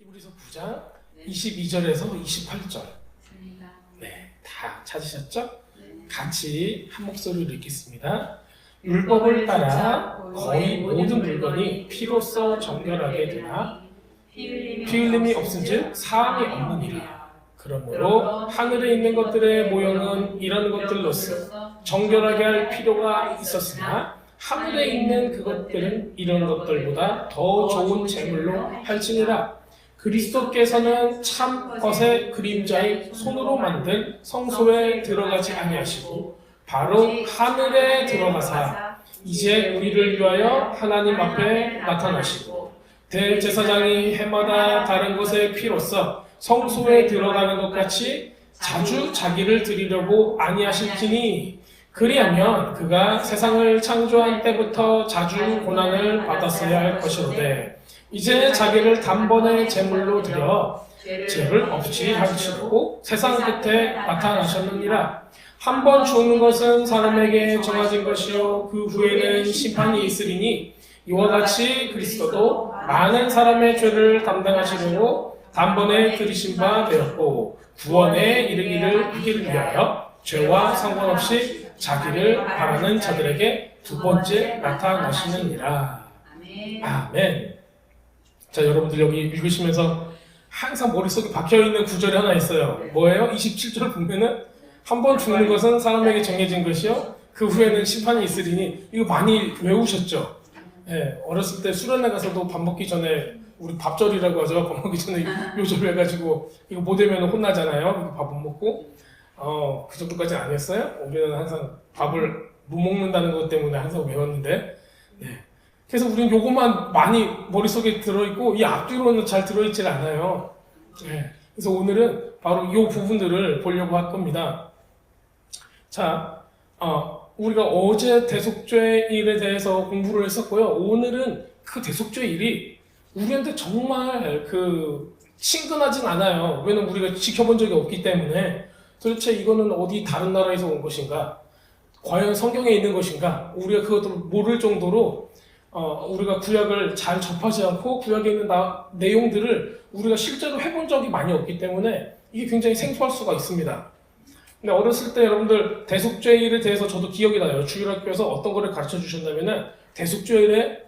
히브리서 9장 22절에서 28절. 네, 다 찾으셨죠? 같이 한 목소리로 읽겠습니다. 율법을 따라 거의 모든 물건이 피로써 정결하게 되나 피 흘림이 없은즉 사함이 없느니라. 그러므로 하늘에 있는 것들의 모형은 이런 것들로서 정결하게 할 필요가 있었으나 하늘에 있는 그것들은 이런 것들보다 더 좋은 제물로 할지니라. 그리스도께서는 참 것의 그림자인 손으로 만든 성소에 들어가지 아니하시고 바로 하늘에 들어가사 이제 우리를 위하여 하나님 앞에 나타나시고 대제사장이 해마다 다른 것의 피로써 성소에 들어가는 것 같이 자주 자기를 드리려고 아니하실지니 그리하면 그가 세상을 창조한 때부터 자주 고난을 받았어야 할 것이로되 이제 자기를 단번에 제물로 드려 죄를 없이 하시려고 세상 끝에 나타나셨느니라. 한 번 죽는 것은 사람에게 정해진 것이요 그 후에는 심판이 있으리니 이와 같이 그리스도도 많은 사람의 죄를 담당하시려고 단번에 들이신 바 되었고 구원에 이르기를 위하여 죄와 상관없이 자기를 바라는 자들에게 두 번째 나타나시느니라. 아멘. 자, 여러분들 여기 읽으시면서 항상 머릿속에 박혀있는 구절이 하나 있어요. 뭐예요? 27절 보면은 한 번 죽는 것은 사람에게 정해진 것이요 그 후에는 심판이 있으리니. 이거 많이 외우셨죠? 예, 어렸을 때 수련회 가서도 밥 먹기 전에 우리 밥절이라고 하죠. 밥 먹기 전에 요절 해가지고 이거 못 외우면 혼나잖아요. 밥 못 먹고. 그 정도까지는 아니었어요? 우리는 항상 밥을 못 먹는다는 것 때문에 항상 외웠는데. 네. 그래서 우리는 요것만 많이 머릿속에 들어있고 이 앞뒤로는 잘 들어있질 않아요. 네. 그래서 오늘은 바로 이 부분들을 보려고 할 겁니다. 자, 우리가 어제 대속죄일에 대해서 공부를 했었고요. 오늘은 그 대속죄일이 우리한테 정말 친근하진 않아요. 왜냐면 우리가 지켜본 적이 없기 때문에 도대체 이거는 어디 다른 나라에서 온 것인가? 과연 성경에 있는 것인가? 우리가 그것도 모를 정도로 우리가 구약을 잘 접하지 않고 구약에 있는 내용들을 우리가 실제로 해본 적이 많이 없기 때문에 이게 굉장히 생소할 수가 있습니다. 근데 어렸을 때 여러분들 대속죄일에 대해서 저도 기억이 나요. 주일학교에서 어떤 거를 가르쳐 주셨냐면은 대속죄일에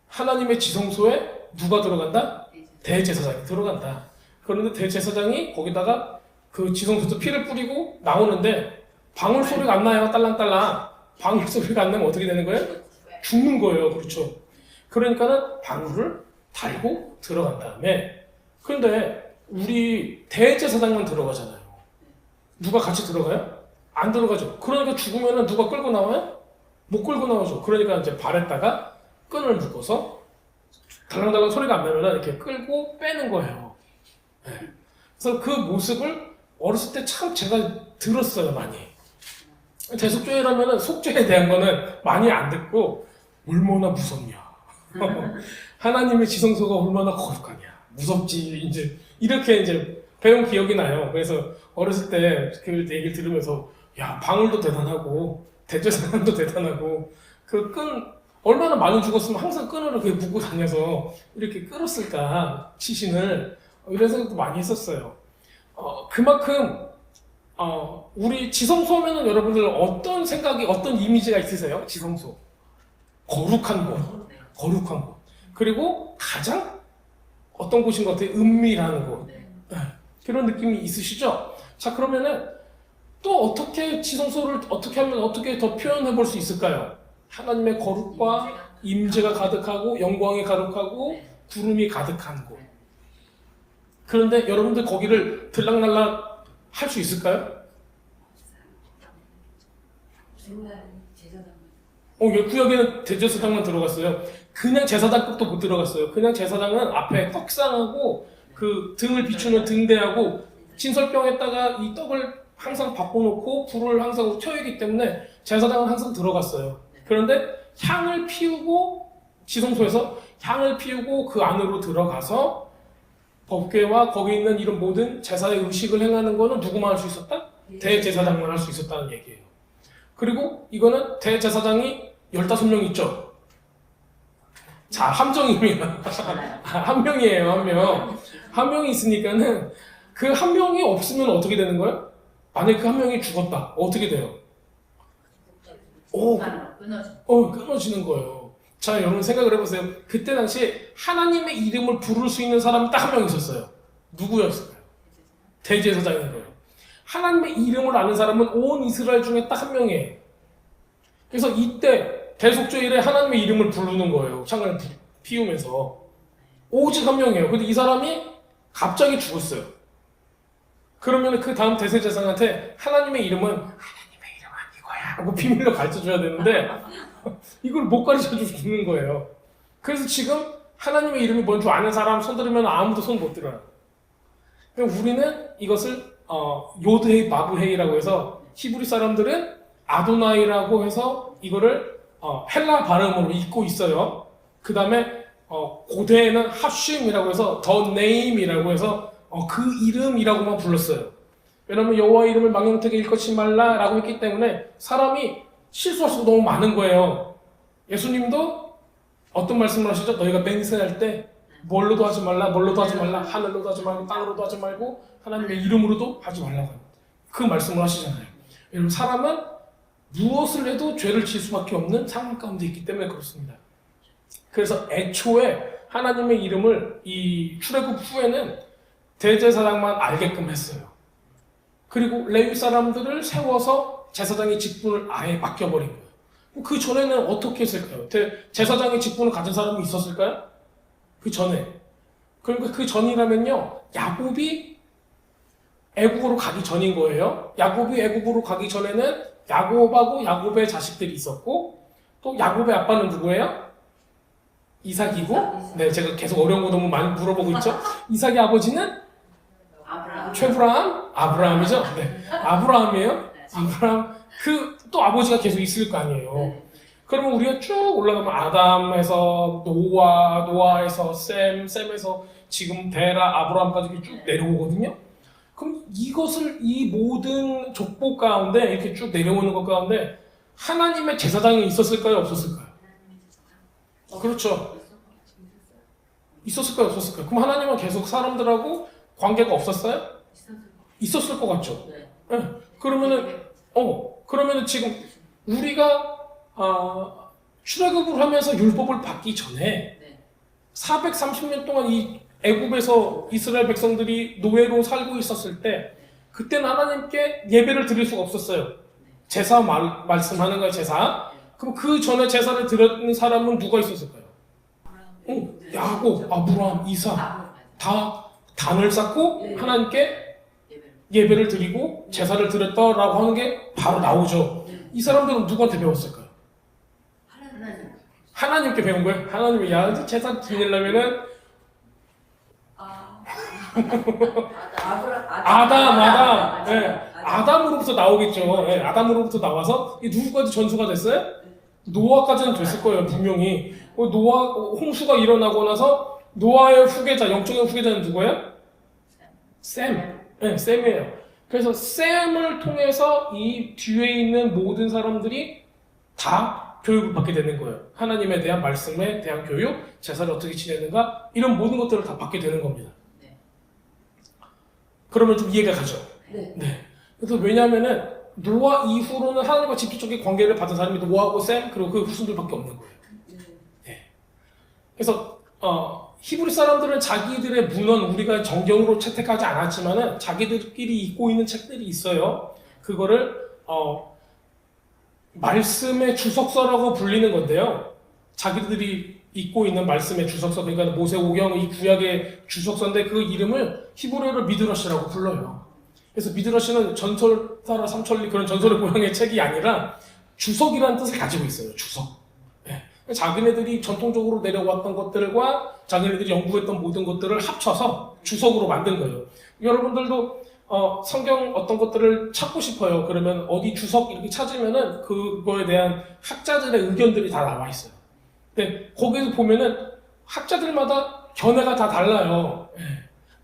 하나님의 지성소에 누가 들어간다? 대제사장이 들어간다. 그런데 대제사장이 거기다가 그 지성소에서 피를 뿌리고 나오는데 방울 소리가 안 나요. 딸랑딸랑. 방울 소리가 안 나면 어떻게 되는 거예요? 죽는 거예요. 그렇죠. 그러니까는 방울을 달고 들어간 다음에 근데 우리 대제사장만 들어가잖아요. 누가 같이 들어가요? 안 들어가죠. 그러니까 죽으면은 누가 끌고 나와요? 못 끌고 나오죠. 그러니까 이제 발에다가 끈을 묶어서 달랑달랑 소리가 안 나면은 이렇게 끌고 빼는 거예요. 네. 그래서 그 모습을 어렸을 때 참 제가 들었어요. 많이. 대속죄라면은 속죄에 대한 거는 많이 안 듣고 얼마나 무섭냐. 하나님의 지성소가 얼마나 거룩하냐. 무섭지. 이렇게 배운 기억이 나요. 그래서 어렸을 때 그 얘기를 들으면서 야, 방울도 대단하고 대제사장도 대단하고 그 끈 얼마나 많이 죽었으면 항상 끈으로 그렇게 묶고 다녀서 이렇게 끌었을까 시신을 이런 생각도 많이 했었어요. 그만큼 우리 지성소 하면은 여러분들 어떤 생각이 어떤 이미지가 있으세요? 지성소 거룩한 곳 그리고 가장 어떤 곳인 것 같아요? 은밀한 곳. 네. 그런 느낌이 있으시죠? 자, 그러면은 또 어떻게 지성소를 어떻게 하면 어떻게 더 표현해 볼 수 있을까요? 하나님의 거룩과 임재가 가득하고 영광이 가득하고 구름이 가득한 곳. 그런데 여러분들 거기를 들락날락 할 수 있을까요? 구약에는 대제사장만 들어갔어요. 그냥 제사장급도 못 들어갔어요. 그냥 제사장은 앞에 떡상하고 그 등을 비추는 등대하고 진설병에다가 이 떡을 항상 바꿔놓고 불을 항상 켜이기 때문에 제사장은 항상 들어갔어요. 그런데 향을 피우고 지성소에서 향을 피우고 그 안으로 들어가서 법궤와 거기 있는 이런 모든 제사의 의식을 행하는 거는 누구만 할 수 있었다? 대제사장만 할 수 있었다는 얘기예요. 그리고 이거는 대제사장이 15명 있죠. 자, 함정입니다. 한 명이에요, 한 명. 한 명이 있으니까는 그 한 명이 없으면 어떻게 되는 거예요? 만약에 그 한 명이 죽었다. 어떻게 돼요? 끊어지는 거예요. 자, 여러분 생각을 해보세요. 그때 당시에 하나님의 이름을 부를 수 있는 사람이 딱 한 명 있었어요. 누구였을까요? 대제사장인 거예요. 하나님의 이름을 아는 사람은 온 이스라엘 중에 딱 한 명이에요. 그래서 이때 대속죄일에 하나님의 이름을 부르는 거예요. 창을 피우면서. 오직 한 명이에요. 근데 이 사람이 갑자기 죽었어요. 그러면 그 다음 대제사장한테 하나님의 이름은 하나님의 이름은 이거야 하고 비밀로 가르쳐줘야 되는데 이걸 못 가르쳐주는 거예요. 그래서 지금 하나님의 이름이 뭔 줄 아는 사람 손 들으면 아무도 손 못 들어요. 우리는 이것을 요드헤이 마브헤이라고 해서 히브리 사람들은 아도나이라고 해서 이거를 헬라 발음으로 읽고 있어요. 그 다음에 고대에는 하쉼이라고 해서 the name이라고 해서 그 이름이라고만 불렀어요. 왜냐하면 여호와 이름을 망령되게 일컫지 말라라고 했기 때문에 사람이 실수할 수가 너무 많은 거예요. 예수님도 어떤 말씀을 하시죠? 너희가 맹세할 때 뭘로도 하지 말라, 뭘로도 하지 말라, 하늘로도 하지 말고 땅으로도 하지 말고 하나님의 이름으로도 하지 말라고 그 말씀을 하시잖아요. 여러분 사람은 무엇을 해도 죄를 질 수밖에 없는 상황 가운데 있기 때문에 그렇습니다. 그래서 애초에 하나님의 이름을 이 출애굽 후에는 대제사장만 알게끔 했어요. 그리고 레위 사람들을 세워서 제사장의 직분을 아예 맡겨버린 거예요. 그 전에는 어떻게 했을까요? 제사장의 직분을 가진 사람이 있었을까요? 그 전에. 그러니까 그 전이라면요, 야곱이 애국으로 가기 전인 거예요. 야곱이 애국으로 가기 전에는 야곱하고 야곱의 자식들이 있었고, 또 야곱의 아빠는 누구예요? 이삭이고, 네, 제가 계속 어려운 거 너무 많이 물어보고 있죠. 이삭의 아버지는 최브라함, 아브라함이죠. 네, 아브라함이에요. 아브라함, 또 아버지가 계속 있을 거 아니에요. 그러면 우리가 쭉 올라가면 아담에서 노아에서 셈에서 지금 데라, 아브라함까지 쭉 내려오거든요. 그럼 이 모든 족보 가운데 이렇게 쭉 내려오는 것 가운데 하나님의 제사장이 있었을까요? 없었을까요? 그렇죠. 있었을까요? 없었을까요? 그럼 하나님은 계속 사람들하고 관계가 없었어요? 있었을 것 같죠. 네. 그러면은 지금 우리가 출애굽을 하면서 율법을 받기 전에 430년 동안 이 애굽에서 이스라엘 백성들이 노예로 살고 있었을 때 그때는 하나님께 예배를 드릴 수가 없었어요. 제사 말씀하는 거예요, 제사. 그럼 그 전에 제사를 드렸는 사람은 누가 있었을까요? 야곱, 아브라함, 이삭 다 단을 쌓고 하나님께 예배를 드리고 제사를 드렸다라고 하는 게 바로 나오죠. 이 사람들은 누구한테 배웠을까요? 하나님께 배운 거예요? 하나님이 야 제사 드리려면은 아담. 네, 아담으로부터 나오겠죠. 네, 아담으로부터 나와서 이 누구까지 전수가 됐어요? 노아까지는 됐을 거예요, 분명히. 홍수가 일어나고 나서 노아의 후계자, 영적인 후계자는 누구예요? 셈. 네, 셈이에요. 그래서 셈을 통해서 이 뒤에 있는 모든 사람들이 다 교육을 받게 되는 거예요. 하나님에 대한 말씀에 대한 교육, 제사를 어떻게 지내는가, 이런 모든 것들을 다 받게 되는 겁니다. 네. 그러면 좀 이해가 가죠? 네. 네. 그래서 왜냐하면은 노아 이후로는 하나님과 직접적인 관계를 받은 사람이 노아하고 셈, 그리고 그 후손들밖에 없는 거예요. 네. 그래서 히브리 사람들은 자기들의 문헌, 우리가 정경으로 채택하지 않았지만은 자기들끼리 읽고 있는 책들이 있어요. 그거를 말씀의 주석서라고 불리는 건데요. 자기들이 읽고 있는 말씀의 주석서, 그러니까 모세오경, 이 구약의 주석서인데 그 이름을 히브리어로 미드러시라고 불러요. 그래서 미드러시는 전설따라 삼천리 그런 전설의 고향의 책이 아니라 주석이라는 뜻을 가지고 있어요. 주석. 네. 자기네들이 전통적으로 내려왔던 것들과 자기네들이 연구했던 모든 것들을 합쳐서 주석으로 만든 거예요. 여러분들도 성경 어떤 것들을 찾고 싶어요. 그러면 어디 주석 이렇게 찾으면은 그거에 대한 학자들의 의견들이 다 나와 있어요. 근데 거기서 보면은 학자들마다 견해가 다 달라요. 네.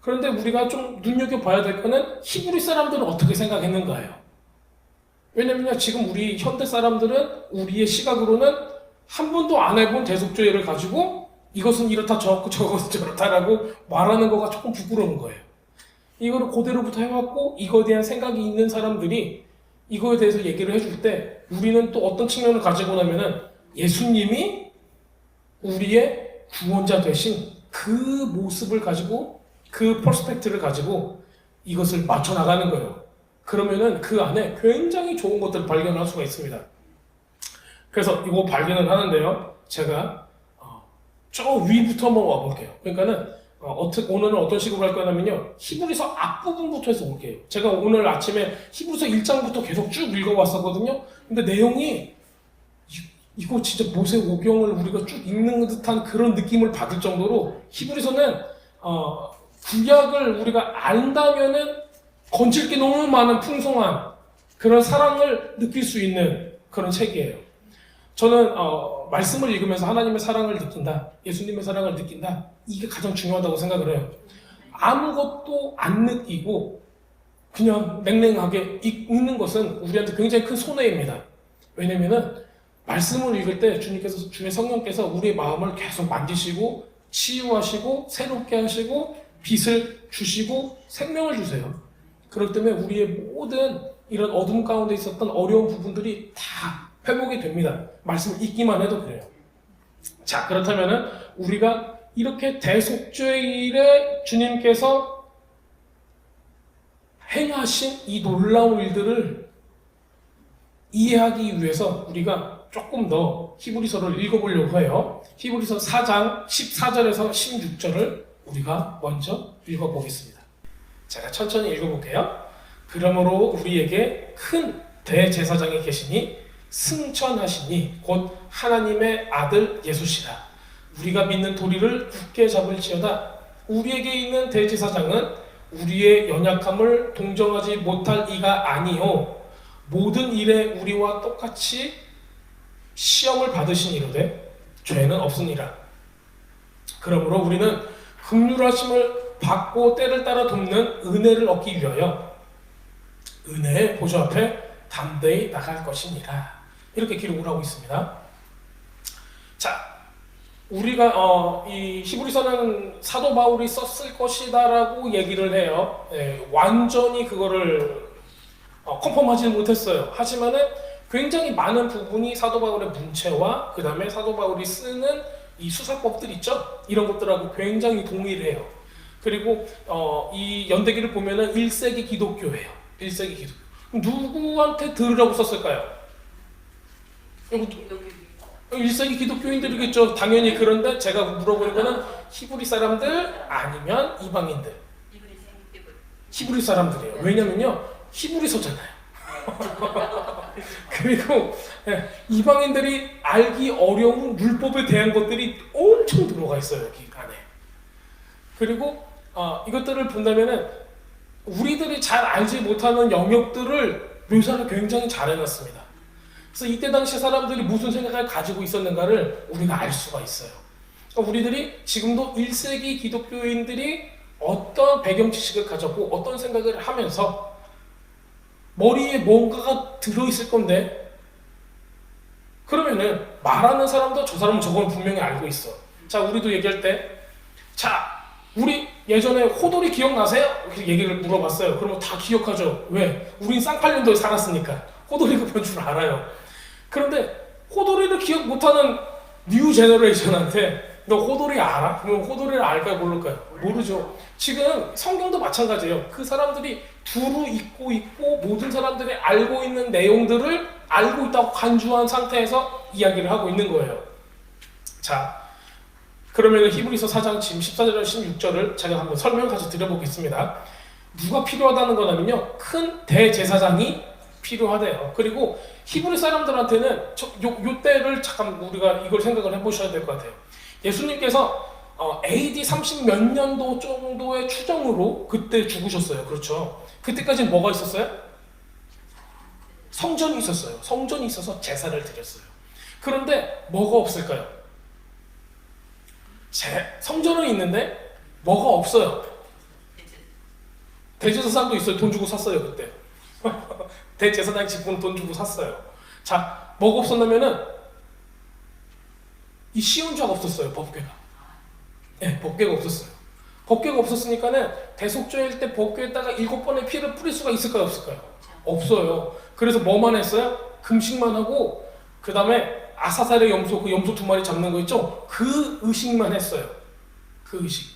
그런데 우리가 좀 눈여겨봐야 될 거는 히브리 사람들은 어떻게 생각했는가예요. 왜냐면요, 지금 우리 현대 사람들은 우리의 시각으로는 한 번도 안 해본 대속죄를 가지고 이것은 이렇다 저렇고 저것은 저렇다라고 말하는 거가 조금 부끄러운 거예요. 이거를 그대로부터 해왔고 이거에 대한 생각이 있는 사람들이 이거에 대해서 얘기를 해줄 때 우리는 또 어떤 측면을 가지고 나면은 예수님이 우리의 구원자 되신 그 모습을 가지고 그 퍼스펙트를 가지고 이것을 맞춰 나가는 거예요. 그러면은 그 안에 굉장히 좋은 것들을 발견할 수가 있습니다. 그래서 이거 발견을 하는데요. 제가 저 위부터 한번 와볼게요. 그러니까는 오늘은 어떤 식으로 할 거냐면요. 히브리서 앞부분부터 해서 볼게요. 제가 오늘 아침에 히브리서 1장부터 계속 쭉 읽어왔었거든요. 근데 내용이 이거 진짜 모세 오경을 우리가 쭉 읽는 듯한 그런 느낌을 받을 정도로 히브리서는 구약을 우리가 안다면은 건질 게 너무 많은 풍성한 그런 사랑을 느낄 수 있는 그런 책이에요. 저는 말씀을 읽으면서 하나님의 사랑을 느낀다, 예수님의 사랑을 느낀다, 이게 가장 중요하다고 생각을 해요. 아무것도 안 느끼고 그냥 냉랭하게 읽는 것은 우리한테 굉장히 큰 손해입니다. 왜냐면은 말씀을 읽을 때 주의 성령께서 우리의 마음을 계속 만지시고 치유하시고 새롭게 하시고 빛을 주시고 생명을 주세요. 그렇기 때문에 우리의 모든 이런 어둠 가운데 있었던 어려운 부분들이 다 회복이 됩니다. 말씀을 읽기만 해도 그래요. 자, 그렇다면은 우리가 이렇게 대속죄일에 주님께서 행하신 이 놀라운 일들을 이해하기 위해서 우리가 조금 더 히브리서를 읽어보려고 해요. 히브리서 4장 14절에서 16절을 우리가 먼저 읽어보겠습니다. 제가 천천히 읽어볼게요. 그러므로 우리에게 큰 대제사장이 계시니 승천하시니 곧 하나님의 아들 예수시라. 우리가 믿는 도리를 굳게 잡을지어다. 우리에게 있는 대제사장은 우리의 연약함을 동정하지 못할 이가 아니요 모든 일에 우리와 똑같이 시험을 받으신 이로되 죄는 없으니라. 그러므로 우리는 긍휼하심을 받고 때를 따라 돕는 은혜를 얻기 위하여 은혜의 보좌 앞에 담대히 나갈 것이니라. 이렇게 기록을 하고 있습니다. 자, 우리가 이 히브리서는 사도 바울이 썼을 것이다라고 얘기를 해요. 완전히 그거를 컨펌하지는 못했어요. 하지만은 굉장히 많은 부분이 사도 바울의 문체와 그 다음에 사도 바울이 쓰는 이 수사법들 있죠? 이런 것들하고 굉장히 동일해요. 그리고 이 연대기를 보면은 1세기 기독교예요. 1세기 기독교. 누구한테 들으라고 썼을까요? 1세기 기독교인들이겠죠. 당연히. 그런데 제가 물어보는 거는 히브리 사람들 아니면 이방인들. 히브리 사람들이에요. 왜냐면요, 히브리서잖아요. 그리고 이방인들이 알기 어려운 율법에 대한 것들이 엄청 들어가 있어요, 여기 안에. 그리고 이것들을 본다면은 우리들이 잘 알지 못하는 영역들을 묘사를 굉장히 잘 해놨습니다. 그래서 이때 당시 사람들이 무슨 생각을 가지고 있었는가를 우리가 알 수가 있어요. 그러니까 우리들이 지금도 1세기 기독교인들이 어떤 배경 지식을 가졌고 어떤 생각을 하면서 머리에 뭔가가 들어있을 건데 그러면은 말하는 사람도 저 사람은 저걸 분명히 알고 있어. 자, 우리도 얘기할 때 자, 우리 예전에 호돌이 기억나세요? 이렇게 얘기를 물어봤어요. 그러면 다 기억하죠. 왜? 우린 쌍팔년도에 살았으니까 호돌이가 뭔 줄 알아요. 그런데 호돌이를 기억 못하는 뉴 제너레이션한테 너 호돌이 알아? 그러면 호돌이를 알까요? 모를까요? 모르죠. 지금 성경도 마찬가지예요. 그 사람들이 두루 읽고 있고 모든 사람들이 알고 있는 내용들을 알고 있다고 간주한 상태에서 이야기를 하고 있는 거예요. 자, 그러면 히브리서 4장 지금 14절 16절을 제가 한번 설명까지 드려보겠습니다. 누가 필요하다는 거냐면요, 큰 대제사장이 필요하대요. 그리고 히브리 사람들한테는 요 때를 잠깐 우리가 이걸 생각을 해보셔야 될 것 같아요. 예수님께서 AD 30 몇 년도 정도의 추정으로 그때 죽으셨어요. 그렇죠? 그때까지는 뭐가 있었어요? 성전이 있었어요. 성전이 있어서 제사를 드렸어요. 그런데 뭐가 없을까요? 성전은 있는데 뭐가 없어요. 대제사장도 있어요. 돈 주고 샀어요. 그때. 대제사장 직분 돈 주고 샀어요. 자, 뭐가 없었냐면은 이 시온자가 없었어요. 법궤가. 네, 법궤가 없었어요. 법궤가 없었으니까는 대속죄일 때 법궤에다가 7번의 피를 뿌릴 수가 있을까요, 없을까요? 없어요. 그래서 뭐만 했어요? 금식만 하고 그 다음에 아사살의 염소, 그 염소 2마리 잡는 거 있죠? 그 의식만 했어요. 그 의식.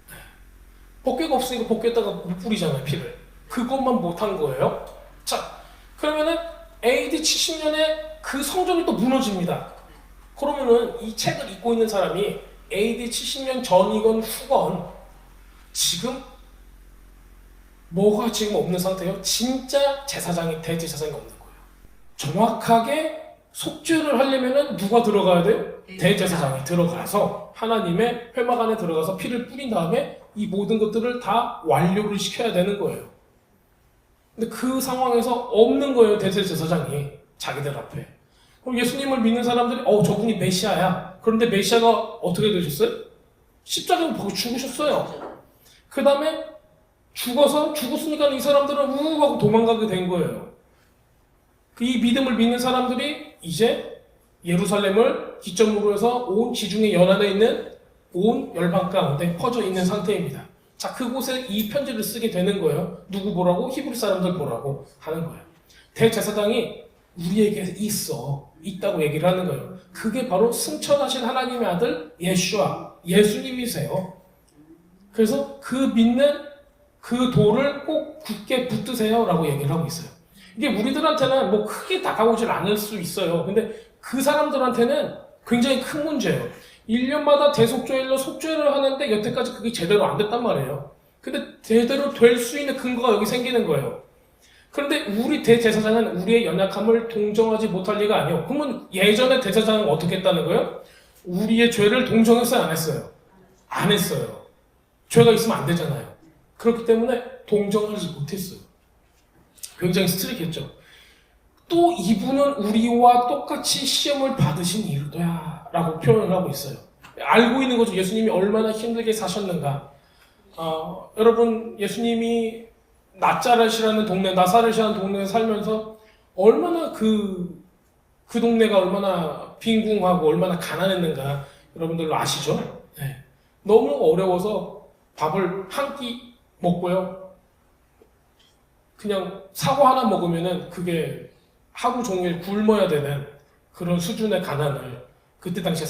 네. 법궤가 없으니까 법궤에다가 못 뿌리잖아요, 피를. 그것만 못한 거예요. 자, 그러면은 AD 70년에 그 성전이 또 무너집니다. 그러면은 이 책을 읽고 있는 사람이 AD 70년 전이건 후건 지금 뭐가 지금 없는 상태예요? 진짜 제사장이 대제사장이 없는 거예요. 정확하게 속죄를 하려면은 누가 들어가야 돼요? 대제사장이 들어가서 하나님의 회막 안에 들어가서 피를 뿌린 다음에 이 모든 것들을 다 완료를 시켜야 되는 거예요. 근데 그 상황에서 없는 거예요, 대제사장이 자기들 앞에. 그럼 예수님을 믿는 사람들이 저분이 메시아야. 그런데 메시아가 어떻게 되셨어요? 십자가에 박혀 죽으셨어요. 그 다음에 죽었으니까 이 사람들은 우하고 도망가게 된 거예요. 이 믿음을 믿는 사람들이 이제 예루살렘을 기점으로 해서 온 지중해 연안에 있는 온 열방 가운데 퍼져 있는 상태입니다. 자, 그곳에 이 편지를 쓰게 되는 거예요. 누구 보라고? 히브리 사람들 보라고 하는 거예요. 대제사장이 우리에게 있다고 얘기를 하는 거예요. 그게 바로 승천하신 하나님의 아들 예수와 예수님이세요. 그래서 그 믿는 그 돌을 꼭 굳게 붙드세요 라고 얘기를 하고 있어요. 이게 우리들한테는 뭐 크게 다가오질 않을 수 있어요. 근데 그 사람들한테는 굉장히 큰 문제예요. 1년마다 대속죄일로 속죄를 하는데 여태까지 그게 제대로 안 됐단 말이에요. 근데 제대로 될 수 있는 근거가 여기 생기는 거예요. 그런데 우리 대제사장은 우리의 연약함을 동정하지 못할 리가 아니에요. 그러면 예전에 대제사장은 어떻게 했다는 거예요? 우리의 죄를 동정했어요, 안 했어요? 안 했어요. 죄가 있으면 안 되잖아요. 그렇기 때문에 동정하지 못했어요. 굉장히 스트릭했죠. 또 이분은 우리와 똑같이 시험을 받으신 이유도야 라고 표현을 하고 있어요. 알고 있는 거죠. 예수님이 얼마나 힘들게 사셨는가. 여러분, 예수님이 나사렛이라는 동네에 살면서 얼마나 그 동네가 얼마나 빈궁하고 얼마나 가난했는가 여러분들도 아시죠? 네. 너무 어려워서 밥을 한 끼 먹고요. 그냥 사과 하나 먹으면은 그게 하루 종일 굶어야 되는 그런 수준의 가난을 그때 당시에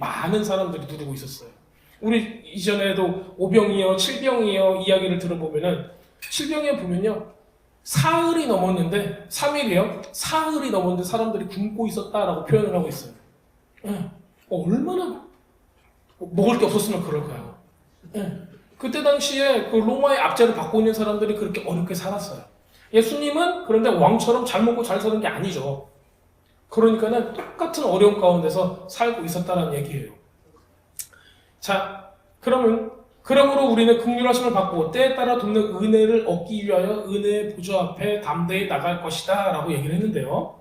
많은 사람들이 누리고 있었어요. 우리 이전에도 5병이요, 7병이요 이야기를 들어보면은 7병에 보면요. 사흘이 넘었는데 3일이요. 사흘이 넘었는데 사람들이 굶고 있었다라고 표현을 하고 있어요. 얼마나 먹을 게 없었으면 그럴까요? 그때 당시에 그 로마의 압제를 받고 있는 사람들이 그렇게 어렵게 살았어요. 예수님은 그런데 왕처럼 잘 먹고 잘 사는 게 아니죠. 그러니까는 똑같은 어려움 가운데서 살고 있었다는 얘기예요. 자, 그러므로 우리는 긍휼하심을 받고 때에 따라 돕는 은혜를 얻기 위하여 은혜의 보좌 앞에 담대히 나갈 것이다 라고 얘기를 했는데요.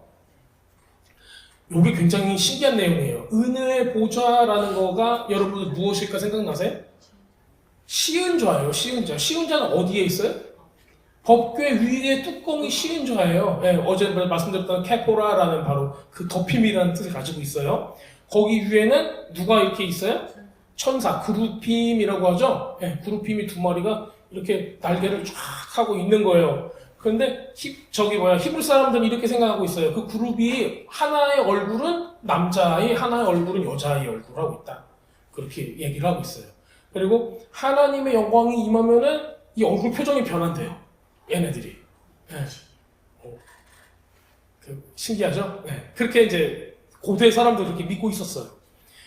이게 굉장히 신기한 내용이에요. 은혜의 보좌라는 거가 여러분들 무엇일까 생각나세요? 시은좌예요. 시은좌는 어디에 있어요? 법궤 위에 뚜껑이 시은좌예요. 네, 어제 말씀드렸던 케포라라는 바로 그 덮임이라는 뜻을 가지고 있어요. 거기 위에는 누가 이렇게 있어요? 천사, 그룹힘이라고 하죠. 네, 그룹힘이 2마리가 이렇게 날개를 쫙 하고 있는 거예요. 그런데 히브리 사람들은 이렇게 생각하고 있어요. 그 그룹이 하나의 얼굴은 남자아이, 하나의 얼굴은 여자아이 얼굴하고 있다. 그렇게 얘기를 하고 있어요. 그리고 하나님의 영광이 임하면은 이 얼굴 표정이 변한대요. 얘네들이. 네. 신기하죠? 네. 그렇게 이제 고대 사람들이 그렇게 믿고 있었어요.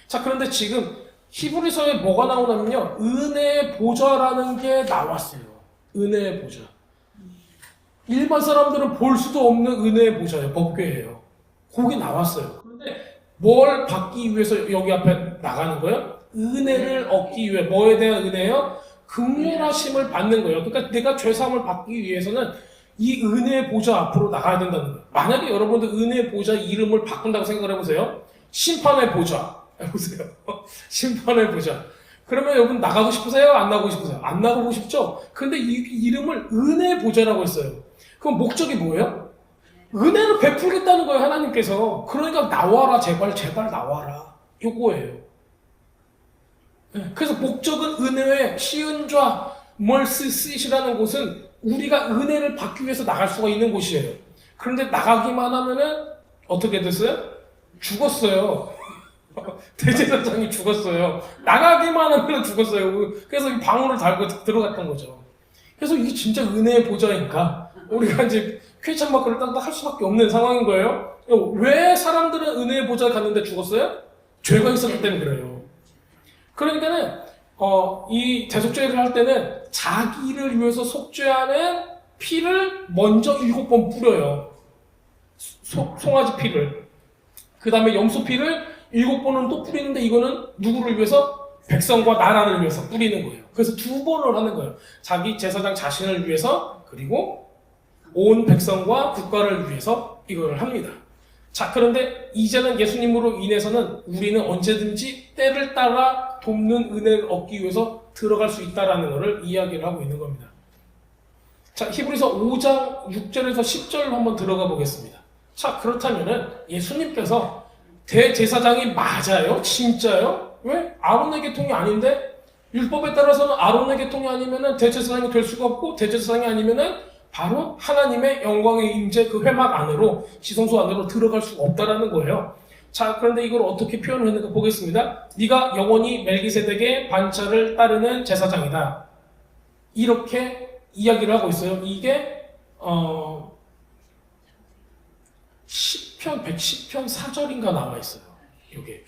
자, 그런데 지금 히브리서에 뭐가 나오냐면요. 은혜의 보좌라는 게 나왔어요. 은혜의 보좌. 일반 사람들은 볼 수도 없는 은혜의 보좌예요. 법궤예요. 거기 나왔어요. 그런데 뭘 받기 위해서 여기 앞에 나가는 거예요? 은혜를 얻기 위해. 뭐에 대한 은혜요? 긍휼하심을 받는 거예요. 그러니까 내가 죄사함을 받기 위해서는 이 은혜의 보좌 앞으로 나가야 된다는 거예요. 만약에 여러분들 은혜의 보좌 이름을 바꾼다고 생각을 해보세요. 심판의 보좌. 해보세요. 심판의 보좌. 그러면 여러분 나가고 싶으세요? 안 나가고 싶으세요? 안 나가고 싶죠? 근데 이 이름을 은혜의 보좌라고 했어요. 그럼 목적이 뭐예요? 은혜를 베풀겠다는 거예요, 하나님께서. 그러니까 나와라, 제발 나와라. 요거예요. 그래서 목적은 은혜의 시은좌 멀스시라는 곳은 우리가 은혜를 받기 위해서 나갈 수가 있는 곳이에요. 그런데 나가기만 하면은 어떻게 됐어요? 죽었어요. 대제사장이 죽었어요. 나가기만 하면 죽었어요. 그래서 이 방울을 달고 들어갔던 거죠. 그래서 이게 진짜 은혜의 보좌인가? 우리가 이제 퀘스천 마크를 딱딱 할 수밖에 없는 상황인 거예요. 왜 사람들은 은혜의 보좌에 갔는데 죽었어요? 죄가 있었기 때문에 그래요. 그러니까는 이 대속죄를 할 때는 자기를 위해서 속죄하는 피를 먼저 7번 뿌려요. 송아지 피를. 그 다음에 염소 피를 7번은 또 뿌리는데 이거는 누구를 위해서? 백성과 나라를 위해서 뿌리는 거예요. 그래서 2번을 하는 거예요. 자기 제사장 자신을 위해서 그리고 온 백성과 국가를 위해서 이걸 합니다. 자, 그런데 이제는 예수님으로 인해서는 우리는 언제든지 때를 따라 돕는 은혜를 얻기 위해서 들어갈 수 있다는 것을 이야기를 하고 있는 겁니다. 자, 히브리서 5장 6절에서 10절 한번 들어가 보겠습니다. 자, 그렇다면은 예수님께서 대제사장이 맞아요? 진짜요? 왜? 아론의 계통이 아닌데? 율법에 따라서는 아론의 계통이 아니면은 대제사장이 될 수가 없고, 대제사장이 아니면은 바로 하나님의 영광의 임재 그 회막 안으로, 지성소 안으로 들어갈 수가 없다라는 거예요. 자, 그런데 이걸 어떻게 표현을 했는가 보겠습니다. 네가 영원히 멜기세덱의 반차를 따르는 제사장이다. 이렇게 이야기를 하고 있어요. 이게 시편 110편 4절인가 나와 있어요. 이게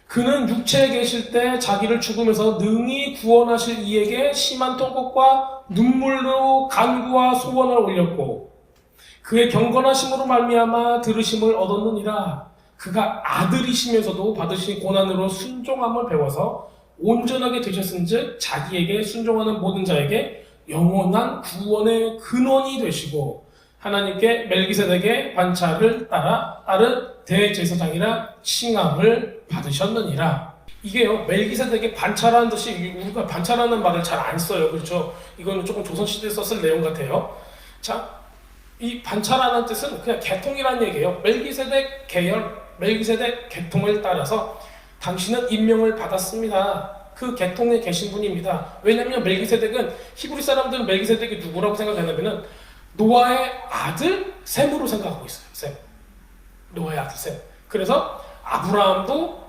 그는 육체에 계실 때 자기를 죽음에서 능히 구원하실 이에게 심한 통곡과 눈물로 간구와 소원을 올렸고 그의 경건하심으로 말미암아 들으심을 얻었느니라. 그가 아들이시면서도 받으신 고난으로 순종함을 배워서 온전하게 되셨은즉 자기에게 순종하는 모든 자에게 영원한 구원의 근원이 되시고 하나님께 멜기세덱의 반차를 따른 대제사장이라 칭함을 받으셨느니라. 이게요, 멜기세덱의 반차라는 뜻이, 우리가 반차라는 말을 잘 안 써요. 그렇죠? 이거는 조금 조선시대에 썼을 내용 같아요. 자, 이 반차라는 뜻은 그냥 계통이라는 얘기예요. 멜기세덱 계열, 멜기세덱 계통을 따라서 당신은 임명을 받았습니다. 그 계통에 계신 분입니다. 왜냐면 멜기세덱은, 히브리 사람들은 멜기세덱이 누구라고 생각하냐면은 노아의 아들 셈으로 생각하고 있어요. 셈. 노아의 아들 셈. 그래서 아브라함도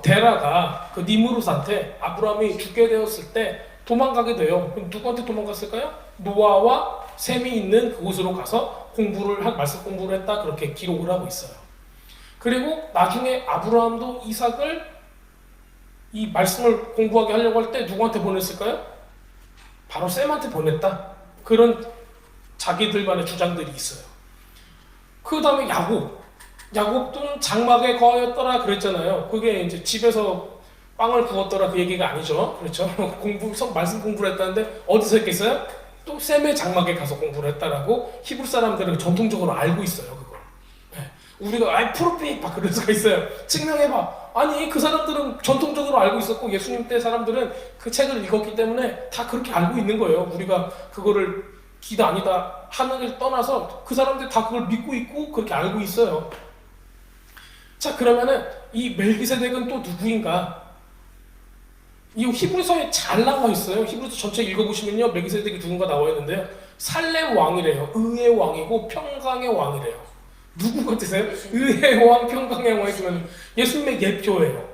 데라가 그 니므롯한테 아브라함이 죽게 되었을 때 도망가게 돼요. 그럼 누구한테 도망갔을까요? 노아와 셈이 있는 그곳으로 가서 말씀 공부를 했다, 그렇게 기록을 하고 있어요. 그리고 나중에 아브라함도 이삭을 이 말씀을 공부하게 하려고 할 때 누구한테 보냈을까요? 바로 셈한테 보냈다. 그런 자기들만의 주장들이 있어요. 그 다음에 야곱도 장막에 거하였더라 그랬잖아요. 그게 이제 집에서 빵을 구웠더라 그 얘기가 아니죠. 그렇죠? 말씀 공부를 했다는데 어디서 했겠어요? 또 셈의 장막에 가서 공부를 했다라고 히브리 사람들은 전통적으로 알고 있어요. 그걸. 네. 우리가 프로핏 막 그럴 수가 있어요. 증명해봐. 아니, 그 사람들은 전통적으로 알고 있었고 예수님 때 사람들은 그 책을 읽었기 때문에 다 그렇게 알고 있는 거예요. 우리가 그거를 기다 아니다 하는 걸 떠나서 그 사람들 다 그걸 믿고 있고 그렇게 알고 있어요. 자, 그러면은 이 멜기세덱은 또 누구인가? 이 히브리서에 잘 나와 있어요. 히브리서 전체 읽어보시면요, 멜기세덱이 누군가 나와 있는데요, 살렘 왕이래요. 의의 왕이고 평강의 왕이래요. 누구 같으세요? 의의 왕, 평강의 왕 있으면 예수님의 예표예요.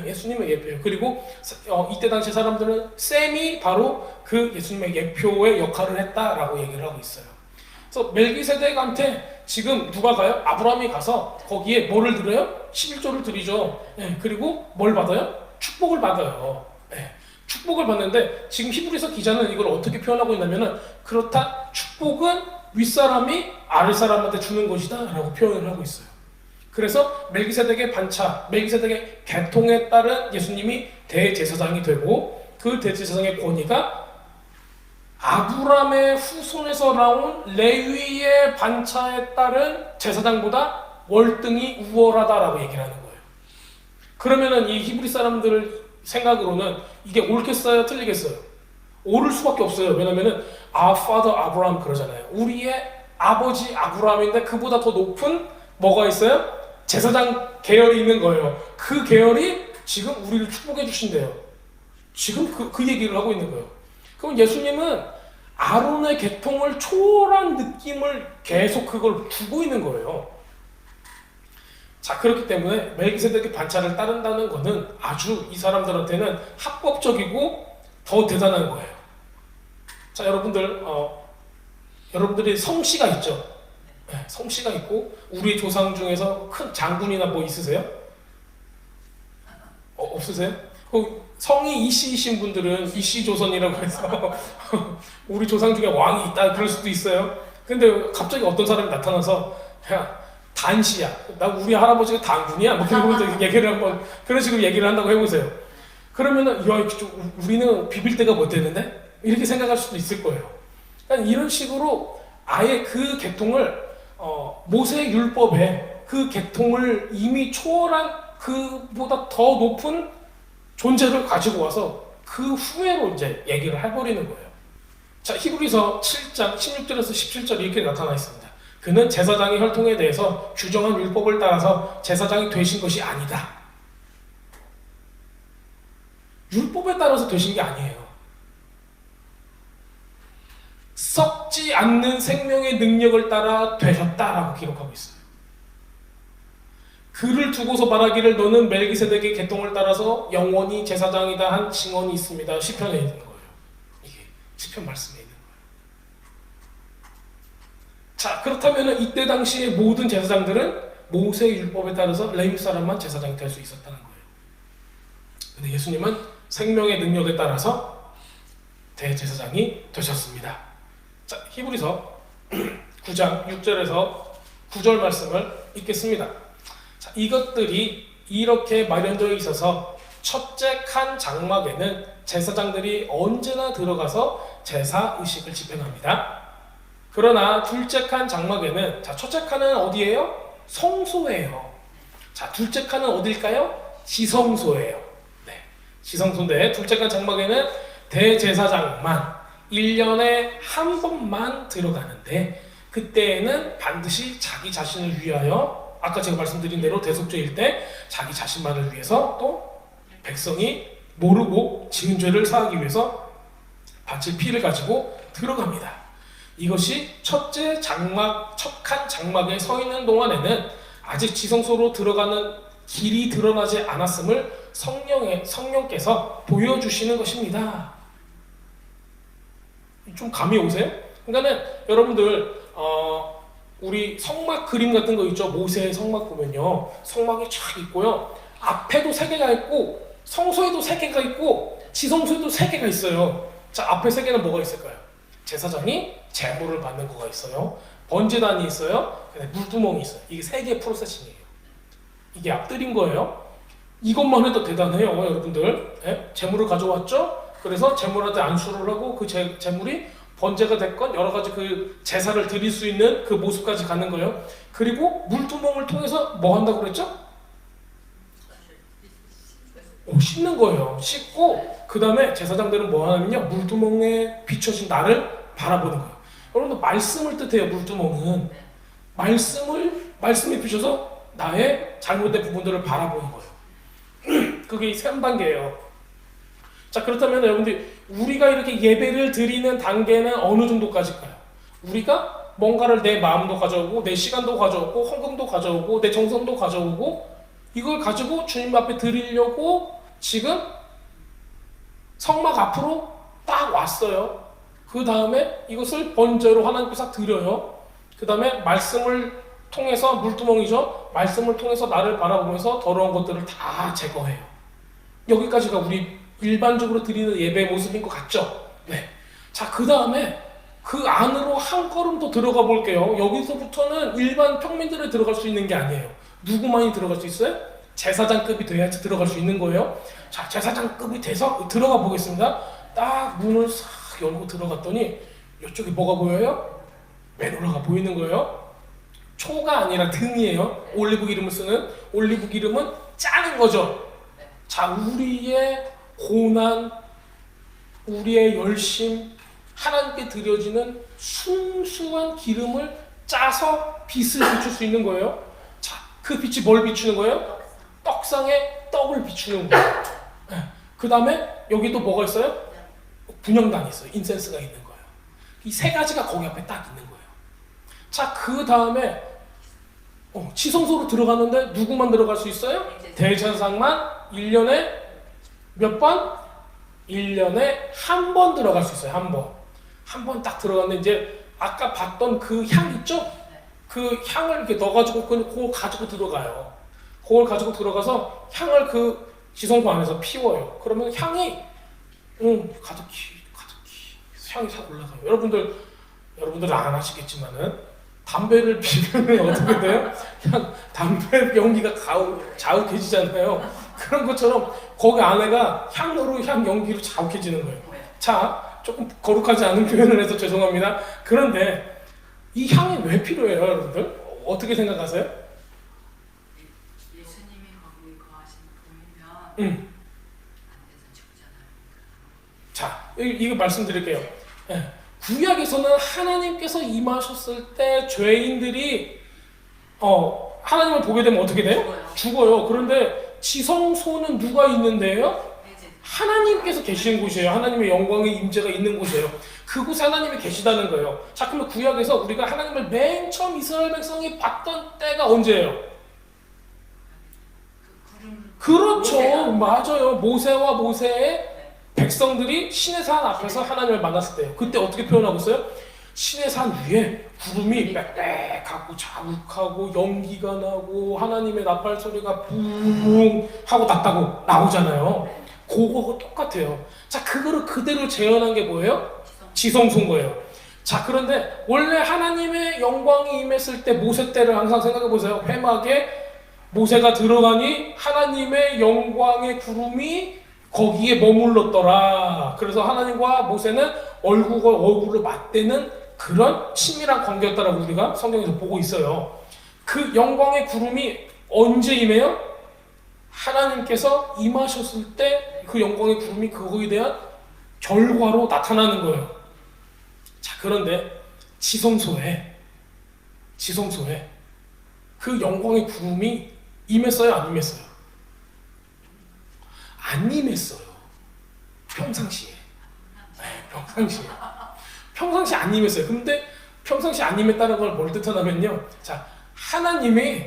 예수님의 예표예요. 그리고 이때 당시 사람들은 셈이 바로 그 예수님의 예표의 역할을 했다라고 얘기를 하고 있어요. 그래서 멜기세덱한테 지금 누가 가요? 아브라함이 가서 거기에 뭐를 드려요? 11조를 드리죠. 그리고 뭘 받아요? 축복을 받아요. 축복을 받는데 지금 히브리서 기자는 이걸 어떻게 표현하고 있냐면은, 그렇다, 축복은 윗사람이 아랫사람한테 주는 것이다 라고 표현을 하고 있어요. 그래서 멜기세덱의 반차, 멜기세덱의 계통에 따른 예수님이 대제사장이 되고, 그 대제사장의 권위가 아브라함의 후손에서 나온 레위의 반차에 따른 제사장보다 월등히 우월하다라고 얘기를 하는 거예요. 그러면은 이 히브리 사람들 생각으로는 이게 옳겠어요? 틀리겠어요? 옳을 수밖에 없어요. 왜냐면은 Our father Abraham 그러잖아요. 우리의 아버지 아브라함인데 그보다 더 높은 뭐가 있어요? 제사장 계열이 있는 거예요. 그 계열이 지금 우리를 축복해 주신대요. 지금 그 얘기를 하고 있는 거예요. 그럼 예수님은 아론의 계통을 초월한 느낌을 계속 그걸 두고 있는 거예요. 자, 그렇기 때문에 멜기세덱의 반차를 따른다는 것은 아주 이 사람들한테는 합법적이고 더 대단한 거예요. 자, 여러분들이 성씨가 있죠? 네, 성씨가 있고 우리 조상 중에서 큰 장군이나 뭐 있으세요? 없으세요? 성이 이씨이신 분들은 이씨조선이라고 해서 우리 조상 중에 왕이 있다 그럴 수도 있어요. 근데 갑자기 어떤 사람이 나타나서 야, 단씨야. 나 우리 할아버지가 단군이야. 뭐 그런 얘기를 한번 그런 식으로 얘기를 한다고 해보세요. 그러면은 야, 우리는 비빌 데가 못 되는데? 이렇게 생각할 수도 있을 거예요. 그러니까 이런 식으로 아예 그 계통을 모세 율법에 그 계통을 이미 초월한 그보다 더 높은 존재를 가지고 와서 그 후회로 이제 얘기를 해버리는 거예요. 자, 히브리서 7장 16절에서 17절 이렇게 나타나 있습니다. 그는 제사장의 혈통에 대해서 규정한 율법을 따라서 제사장이 되신 것이 아니다. 율법에 따라서 되신 게 아니에요. 썩지 않는 생명의 능력을 따라 되셨다라고 기록하고 있어요. 그를 두고서 말하기를 너는 멜기세덱의 계통을 따라서 영원히 제사장이다 한 증언이 있습니다. 시편에 있는 거예요. 이게 시편 말씀에 있는 거예요. 자, 그렇다면 이때 당시의 모든 제사장들은 모세 율법에 따라서 레위 사람만 제사장이 될 수 있었다는 거예요. 근데 예수님은 생명의 능력에 따라서 대제사장이 되셨습니다. 자, 히브리서 9장 6절에서 9절 말씀을 읽겠습니다. 자, 이것들이 이렇게 마련되어 있어서 첫째 칸 장막에는 제사장들이 언제나 들어가서 제사 의식을 집행합니다. 그러나 둘째 칸 장막에는, 자, 첫째 칸은 어디예요? 성소예요. 자, 둘째 칸은 어딜까요? 지성소예요. 네, 지성소인데 둘째 칸 장막에는 대제사장만 1년에 한 번만 들어가는데 그때에는 반드시 자기 자신을 위하여, 아까 제가 말씀드린 대로 대속죄일 때 자기 자신만을 위해서 또 백성이 모르고 지은 죄를 사하기 위해서 바칠 피를 가지고 들어갑니다. 이것이 첫째 장막, 첫 칸 장막에 서 있는 동안에는 아직 지성소로 들어가는 길이 드러나지 않았음을 성령께서 보여주시는 것입니다. 좀 감이 오세요? 그러니까는 여러분들 우리 성막 그림 같은 거 있죠? 모세의 성막 보면요, 성막이 쫙 있고요, 앞에도 3개가 있고 성소에도 3개가 있고 지성소에도 3개가 있어요. 자, 앞에 3개는 뭐가 있을까요? 제사장이 제물을 받는 거가 있어요. 번제단이 있어요. 물두멍이 있어요. 이게 3개의 프로세싱이에요. 이게 앞들인 거예요. 이것만 해도 대단해요, 여러분들. 네? 제물을 가져왔죠? 그래서 제물한테 안수를 하고 그 제물이 번제가 됐건 여러 가지 그 제사를 드릴 수 있는 그 모습까지 가는 거예요. 그리고 물두멍을 통해서 뭐 한다고 그랬죠? 씻는 거예요. 씻고 그 다음에 제사장들은 뭐 하냐면요, 물두멍에 비춰진 나를 바라보는 거예요. 여러분들 말씀을 뜻해요. 물두멍은 말씀에 비춰서 나의 잘못된 부분들을 바라보는 거예요. 그게 3단계예요. 자, 그렇다면 여러분들 우리가 이렇게 예배를 드리는 단계는 어느 정도까지일까요? 우리가 뭔가를 내 마음도 가져오고 내 시간도 가져오고 헌금도 가져오고 내 정성도 가져오고 이걸 가지고 주님 앞에 드리려고 지금 성막 앞으로 딱 왔어요. 그 다음에 이것을 번제로 하나님께 싹 드려요. 그 다음에 말씀을 통해서, 물두멍이죠, 말씀을 통해서 나를 바라보면서 더러운 것들을 다 제거해요. 여기까지가 우리 일반적으로 드리는 예배의 모습인 것 같죠? 네. 자, 그 다음에 그 안으로 한 걸음 더 들어가 볼게요. 여기서부터는 일반 평민들이 들어갈 수 있는 게 아니에요. 누구만이 들어갈 수 있어요? 제사장급이 돼야지 들어갈 수 있는 거예요. 자, 제사장급이 돼서 들어가 보겠습니다. 딱 문을 싹 열고 들어갔더니 이쪽에 뭐가 보여요? 메노라가 보이는 거예요. 초가 아니라 등이에요. 올리브 기름을 쓰는, 올리브 기름은 짜는 거죠. 자, 우리의 고난, 우리의 열심, 하나님께 드려지는 순수한 기름을 짜서 빛을 비출 수 있는 거예요. 자, 그 빛이 뭘 비추는 거예요? 떡상에 떡을 비추는 거예요. 그 다음에 여기도 뭐가 있어요? 분향단이 있어요. 인센스가 있는 거예요. 이 세 가지가 거기 앞에 딱 있는 거예요. 자, 그 다음에 지성소로 들어갔는데 누구만 들어갈 수 있어요? 대제사장만 1년에 몇 번? 1년에 한 번 들어갈 수 있어요. 한 번. 한 번 딱 들어갔는데 이제 아까 봤던 그 향 있죠? 그 향을 이렇게 넣어가지고 그걸 가지고 들어가요. 그걸 가지고 들어가서 향을 그 지성소 안에서 피워요. 그러면 향이 가득히 향이 싹 올라가요. 여러분들은 안 하시겠지만은 담배를 피우면 어떻게 돼요? 그냥 담배 연기가 자욱해지잖아요. 그런 것처럼 거기 안에가 향 연기로 자욱해지는 거예요. 자, 조금 거룩하지 않은 표현을 해서 죄송합니다. 그런데 이 향이 왜 필요해요, 여러분들? 어떻게 생각하세요? 예수님이 거기 거하신 분이면 안 돼서 죽잖아요. 자, 이거 말씀드릴게요. 구약에서는 하나님께서 임하셨을 때 죄인들이 하나님을 보게 되면 어떻게 돼요? 죽어요. 그런데 지성소는 누가 있는데요? 하나님께서 계시는 곳이에요. 하나님의 영광의 임재가 있는 곳이에요. 그곳에 하나님이 계시다는 거예요. 자, 그러면 구약에서 우리가 하나님을 맨 처음 이스라엘 백성이 봤던 때가 언제예요? 그렇죠. 맞아요. 모세의 백성들이 시내 산 앞에서 하나님을 만났을 때예요. 그때 어떻게 표현하고 있어요? 시내 산 위에 구름이 빽빽하고 자욱하고 연기가 나고 하나님의 나팔 소리가 붕 하고 났다고 나오잖아요. 그거하고 똑같아요. 자, 그거를 그대로 재현한 게 뭐예요? 지성소인 거예요. 자, 그런데 원래 하나님의 영광이 임했을 때 모세 때를 항상 생각해 보세요. 회막에 모세가 들어가니 하나님의 영광의 구름이 거기에 머물렀더라. 그래서 하나님과 모세는 얼굴을 맞대는 그런 친밀한 관계였다라고 우리가 성경에서 보고 있어요. 그 영광의 구름이 언제 임해요? 하나님께서 임하셨을 때 그 영광의 구름이 그거에 대한 결과로 나타나는 거예요. 자, 그런데 지성소에 그 영광의 구름이 임했어요? 안 임했어요? 안 임했어요. 평상시에. 평상시에 안 임했어요. 근데 평상시에 안 임했다는 걸 뭘 뜻하냐면요. 자, 하나님이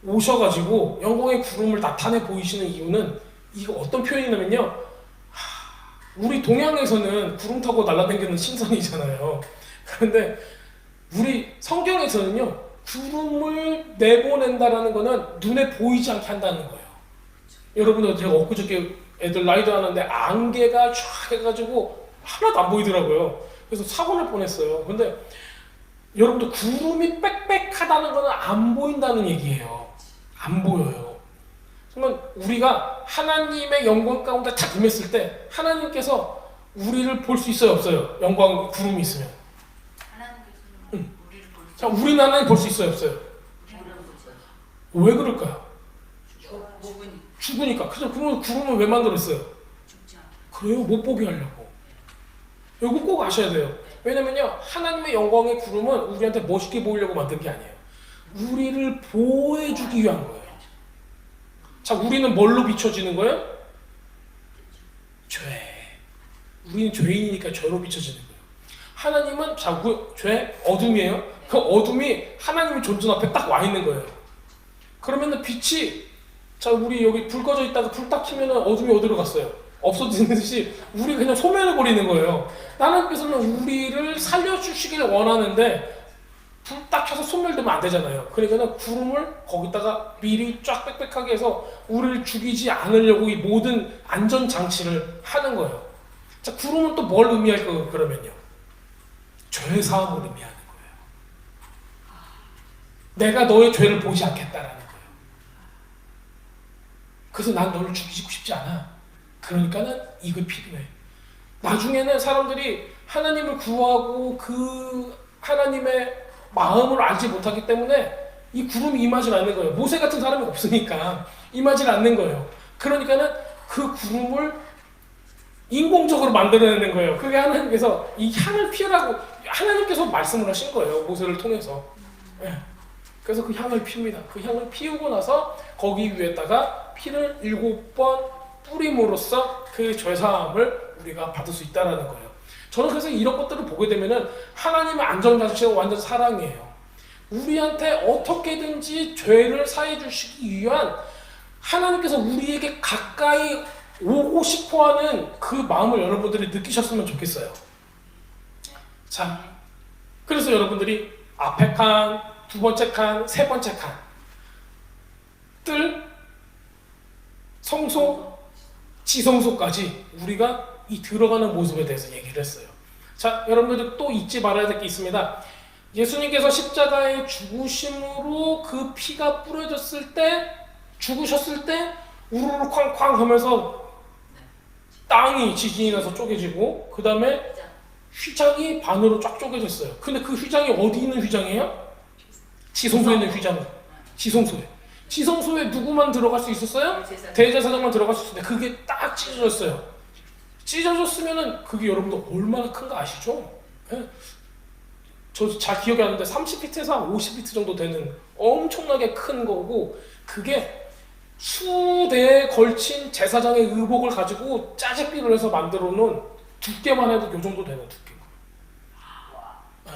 오셔가지고 영광의 구름을 나타내 보이시는 이유는 이거 어떤 표현이냐면요. 우리 동양에서는 구름 타고 날아다니는 신선이잖아요. 그런데 우리 성경에서는요. 구름을 내보낸다라는 거는 눈에 보이지 않게 한다는 거예요. 여러분들 제가 엊그저께 애들 라이드 하는데 안개가 쫙 해가지고 하나도 안 보이더라고요. 그래서 사고 날 뻔했어요. 근데 여러분들 구름이 빽빽하다는 거는 안 보인다는 얘기예요. 안 보여요. 그러면 우리가 하나님의 영광 가운데 딱 임했을 때 하나님께서 우리를 볼 수 있어요, 없어요? 영광 구름이 있으면. 하나님께서는 우리를 볼 수 자, 우리는 하나님 볼 수 있어요, 없어요? 왜 그럴까요? 죽으니까. 그래서 구름을 왜 만들었어요? 죽지 않아요. 그래요, 못 보게 하려고. 이거 꼭 아셔야 돼요. 왜냐면요, 하나님의 영광의 구름은 우리한테 멋있게 보이려고 만든 게 아니에요. 우리를 보호해주기 위한 거예요. 자, 우리는 뭘로 비춰지는 거예요? 죄. 우리는 죄인이니까 죄로 비춰지는 거예요. 하나님은 죄, 어둠이에요. 그 어둠이 하나님의 존재 앞에 딱 와 있는 거예요. 그러면은 빛이, 자, 우리 여기 불 꺼져 있다가 불 딱 켜면은 어둠이 어디로 갔어요? 없어지는 듯이 우리 그냥 소멸해버리는 거예요. 하나님께서는 우리를 살려주시길 원하는데 불 딱 켜서 소멸되면 안 되잖아요. 그러니까 구름을 거기다가 미리 쫙 빽빽하게 해서 우리를 죽이지 않으려고 이 모든 안전장치를 하는 거예요. 자, 구름은 또 뭘 의미할 거예요, 그러면요? 죄사함을 의미하는 거예요. 내가 너의 죄를 보지 않겠다라는 거예요. 그래서 난 너를 죽이고 싶지 않아. 그러니까는 이거 필요해. 나중에는 사람들이 하나님을 구하고 그 하나님의 마음을 알지 못하기 때문에 이 구름이 임하지 않는 거예요. 모세 같은 사람이 없으니까 임하지 않는 거예요. 그러니까는 그 구름을 인공적으로 만들어내는 거예요. 그게 하나님께서 이 향을 피우라고 하나님께서 말씀을 하신 거예요. 모세를 통해서. 그래서 그 향을 피웁니다. 그 향을 피우고 나서 거기 위에다가 피를 7번 뿌림으로써 그 죄사함을 우리가 받을 수 있다는 거예요. 저는 그래서 이런 것들을 보게 되면은 하나님의 안전 자체가 완전 사랑이에요. 우리한테 어떻게든지 죄를 사해 주시기 위한 하나님께서 우리에게 가까이 오고 싶어하는 그 마음을 여러분들이 느끼셨으면 좋겠어요. 자, 그래서 여러분들이 앞에 칸, 두 번째 칸, 세 번째 칸, 뜰, 성소, 지성소까지 우리가 이 들어가는 모습에 대해서 얘기를 했어요. 자, 여러분들이 또 잊지 말아야 될 게 있습니다. 예수님께서 십자가의 죽으심으로 그 피가 뿌려졌을 때, 죽으셨을 때 우르르 쾅쾅 하면서 땅이 지진이 나서 쪼개지고 그 다음에 휘장이 반으로 쫙 쪼개졌어요. 근데 그 휘장이 어디 있는 휘장이에요? 지성소에 있는 휘장. 지성소에. 지성소에 누구만 들어갈 수 있었어요? 대제사장만 들어갈 수 있었는데 그게 딱 찢어졌어요. 찢어졌으면은 그게 여러분들 얼마나 큰 거 아시죠? 네? 저 잘 기억이 안 나는데 30피트에서 50피트 정도 되는 엄청나게 큰 거고 그게 수대에 걸친 제사장의 의복을 가지고 짜집기를 해서 만들어 놓은 두께만 해도 요 정도 되는 두께고. 네.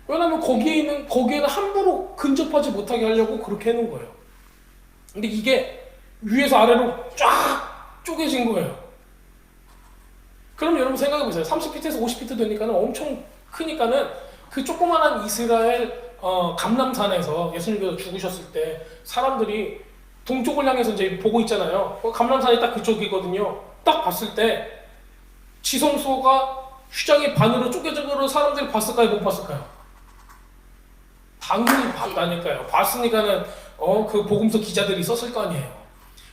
왜냐면 거기에는 함부로 근접하지 못하게 하려고 그렇게 해놓은 거예요. 근데 이게 위에서 아래로 쫙 쪼개진 거예요. 그럼 여러분 생각해 보세요. 30피트에서 50피트 되니까는 엄청 크니까는 그 조그만한 이스라엘 감람산에서 예수님께서 죽으셨을 때 사람들이 동쪽을 향해서 이제 보고 있잖아요. 감람산이 딱 그쪽이거든요. 딱 봤을 때 지성소가 휘장이 반으로 쪼개진 거를 사람들이 봤을까요? 못 봤을까요? 당연히 봤다니까요. 봤으니까는 그 복음서 기자들이 썼을 거 아니에요.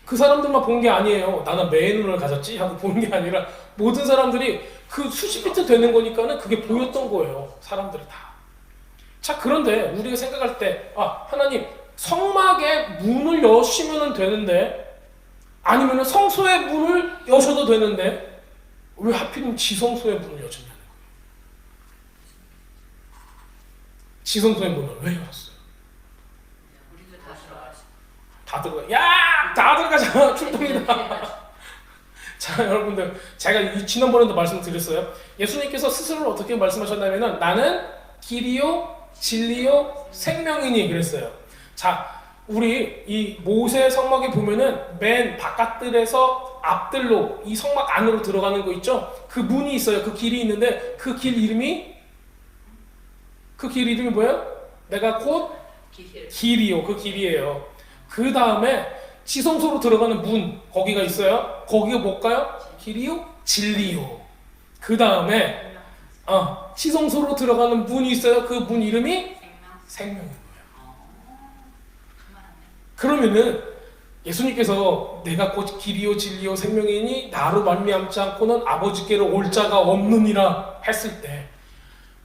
그 사람들만 본 게 아니에요. 나는 매의 눈을 가졌지 하고 보는 게 아니라 모든 사람들이 그 수십 피트 되는 거니까는 그게 보였던 거예요. 사람들이 다. 자, 그런데 우리가 생각할 때 하나님 성막의 문을 여시면 되는데 아니면 성소의 문을 여셔도 되는데 왜 하필이면 지성소의 문을 여셨냐는 거예요. 지성소의 문을 왜 열었어요? 우리도 다 들어가지. 다 들어가. 야, 다 들어가잖아. 출동이다. 자, 여러분들, 제가 지난번에도 말씀드렸어요. 예수님께서 스스로 어떻게 말씀하셨냐면은 나는 길이요, 진리요, 생명이니 그랬어요. 자, 우리 이 모세 성막에 보면은 맨 바깥들에서 앞들로 이 성막 안으로 들어가는 거 있죠? 그 문이 있어요. 그 길이 있는데 그 길 이름이 뭐예요? 내가 곧 길이요. 그 길이에요. 그 다음에 지성소로 들어가는 문 거기가 있어요. 거기가 뭘까요? 길이요, 진리요. 그 다음에 지성소로 들어가는 문이 있어요. 그 문 이름이 생명인 거예요. 그러면은 예수님께서 내가 곧 길이요, 진리요, 생명이니 나로 말미암지 않고는 아버지께로 올 자가 없느니라 했을 때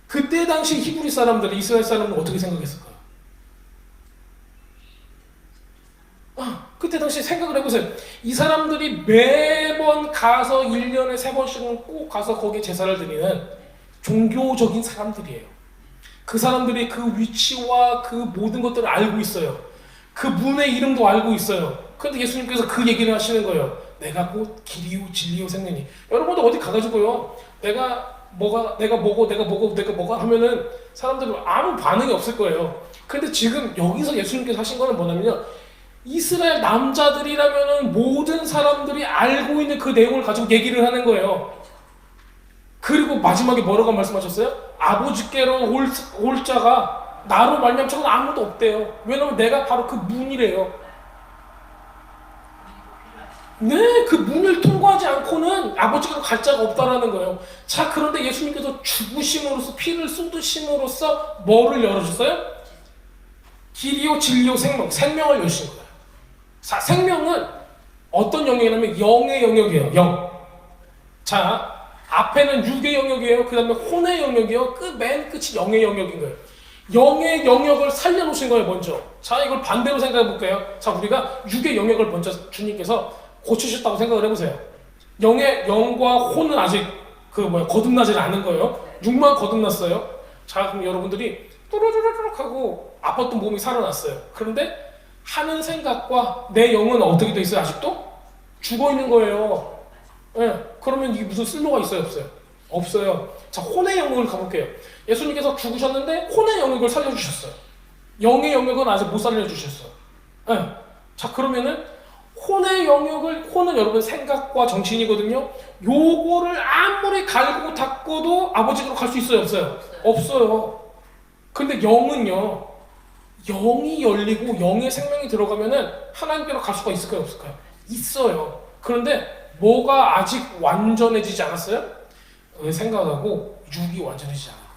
그때 당시 히브리 사람들, 이스라엘 사람들은 어떻게 생각했을까요? 그때 당시 생각을 해보세요. 이 사람들이 매번 가서 1년에 3번씩은 꼭 가서 거기에 제사를 드리는 종교적인 사람들이에요. 그 사람들이 그 위치와 그 모든 것들을 알고 있어요. 그 문의 이름도 알고 있어요. 그런데 예수님께서 그 얘기를 하시는 거예요. 내가 곧 길이요, 진리요, 생명이. 여러분도 어디 가가지고요. 내가 뭐가 하면은 사람들은 아무 반응이 없을 거예요. 근데 지금 여기서 예수님께서 하신 거는 뭐냐면요. 이스라엘 남자들이라면은 모든 사람들이 알고 있는 그 내용을 가지고 얘기를 하는 거예요. 그리고 마지막에 뭐라고 말씀하셨어요? 아버지께로 올 자가 나로 말미암고는 아무도 없대요. 왜냐면 내가 바로 그 문이래요. 네, 그 문을 통과하지 않고는 아버지께로 갈 자가 없다라는 거예요. 자, 그런데 예수님께서 죽으심으로써 피를 쏟으심으로써 뭐를 열어줬어요? 길이요, 진리요, 생명을 여신 거예요. 자, 생명은 어떤 영역이냐면 영의 영역이에요. 영. 자, 앞에는 육의 영역이에요. 그 다음에 혼의 영역이에요. 맨 끝이 영의 영역인 거예요. 영의 영역을 살려놓으신 거예요, 먼저. 자, 이걸 반대로 생각해 볼게요. 자, 우리가 육의 영역을 먼저 주님께서 고치셨다고 생각을 해보세요. 영과 혼은 아직 거듭나지 않은 거예요. 육만 거듭났어요. 자, 그럼 여러분들이 또르르륵 하고 아팠던 몸이 살아났어요. 그런데 하는 생각과 내 영은 어떻게 돼 있어요? 아직도 죽어 있는 거예요. 예, 그러면 이게 무슨 쓸모가 있어요? 없어요? 없어요. 자, 혼의 영역을 가볼게요. 예수님께서 죽으셨는데 혼의 영역을 살려주셨어요. 영의 영역은 아직 못 살려주셨어요. 예. 자, 그러면은 혼의 영역을, 혼은 여러분 생각과 정신이거든요. 요거를 아무리 갈고 닦고도 아버지로 갈 수 있어요? 없어요? 없어요. 근데 영은요, 영이 열리고 영의 생명이 들어가면은 하나님께로 갈 수가 있을까요? 없을까요? 있어요. 그런데 뭐가 아직 완전해지지 않았어요? 생각하고 육이 완전해지지 않은 거예요.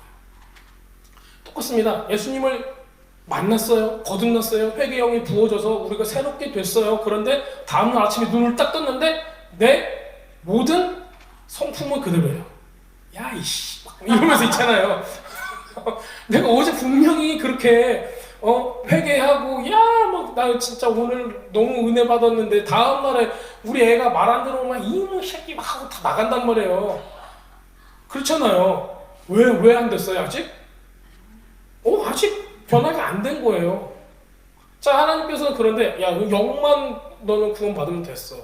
똑같습니다. 예수님을 만났어요. 거듭났어요. 회개 영이 부어져서 우리가 새롭게 됐어요. 그런데 다음날 아침에 눈을 딱 떴는데 내 모든 성품은 그대로예요. 야 이씨 이러면서 있잖아요. 내가 어제 분명히 그렇게 회개하고 야 막 나 진짜 오늘 너무 은혜 받았는데 다음날에 우리 애가 말 안 들어오면 이놈 새끼 막 하고 다 나간단 말이에요. 그렇잖아요. 왜 안 됐어요 아직? 아직 변화가 안 된 거예요. 자, 하나님께서는 그런데 야 영만 너는 구원 받으면 됐어.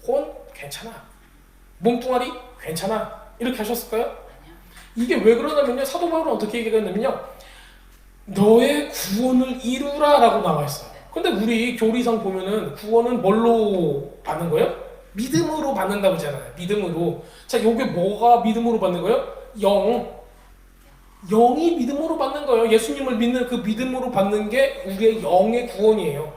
혼 괜찮아. 몸뚱아리 괜찮아. 이렇게 하셨을까요? 이게 왜 그러냐면요. 사도 바울은 어떻게 얘기했냐면요. 너의 구원을 이루라 라고 나와 있어요. 근데 우리 교리상 보면은 구원은 뭘로 받는 거예요? 믿음으로 받는다고 하잖아요. 믿음으로. 자, 요게 뭐가 믿음으로 받는 거예요? 영이 믿음으로 받는 거예요. 예수님을 믿는 그 믿음으로 받는 게 우리의 영의 구원이에요.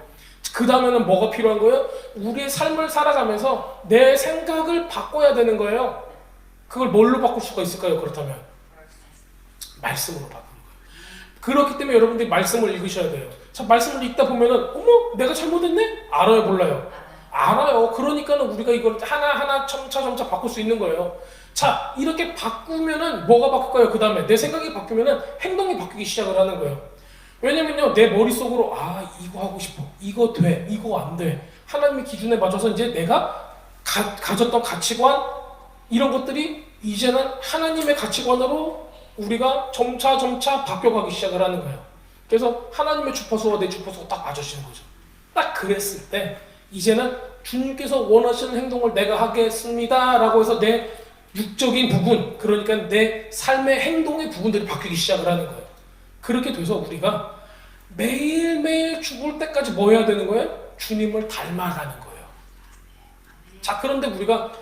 그 다음에는 뭐가 필요한 거예요? 우리의 삶을 살아가면서 내 생각을 바꿔야 되는 거예요. 그걸 뭘로 바꿀 수가 있을까요? 그렇다면 말씀으로 바꾸는 거예요. 그렇기 때문에 여러분들이 말씀을 읽으셔야 돼요. 자, 말씀을 읽다 보면은 어머 내가 잘못했네? 알아요 몰라요? 알아요. 그러니까는 우리가 이걸 하나하나 점차 바꿀 수 있는 거예요. 자, 이렇게 바꾸면은 뭐가 바뀔까요? 그 다음에 내 생각이 바뀌면은 행동이 바뀌기 시작을 하는 거예요. 왜냐면요, 내 머릿속으로 이거 하고 싶어, 이거 돼, 이거 안 돼. 하나님의 기준에 맞춰서 이제 내가 가졌던 가치관 이런 것들이 이제는 하나님의 가치관으로 우리가 점차 바뀌어가기 시작을 하는 거예요. 그래서 하나님의 주파수와 내 주파수가 딱 맞아지는 거죠. 딱 그랬을 때 이제는 주님께서 원하시는 행동을 내가 하겠습니다 라고 해서 내 육적인 부분, 그러니까 내 삶의 행동의 부분들이 바뀌기 시작을 하는 거예요. 그렇게 돼서 우리가 매일매일 죽을 때까지 뭐 해야 되는 거예요? 주님을 닮아가는 거예요. 자, 그런데 우리가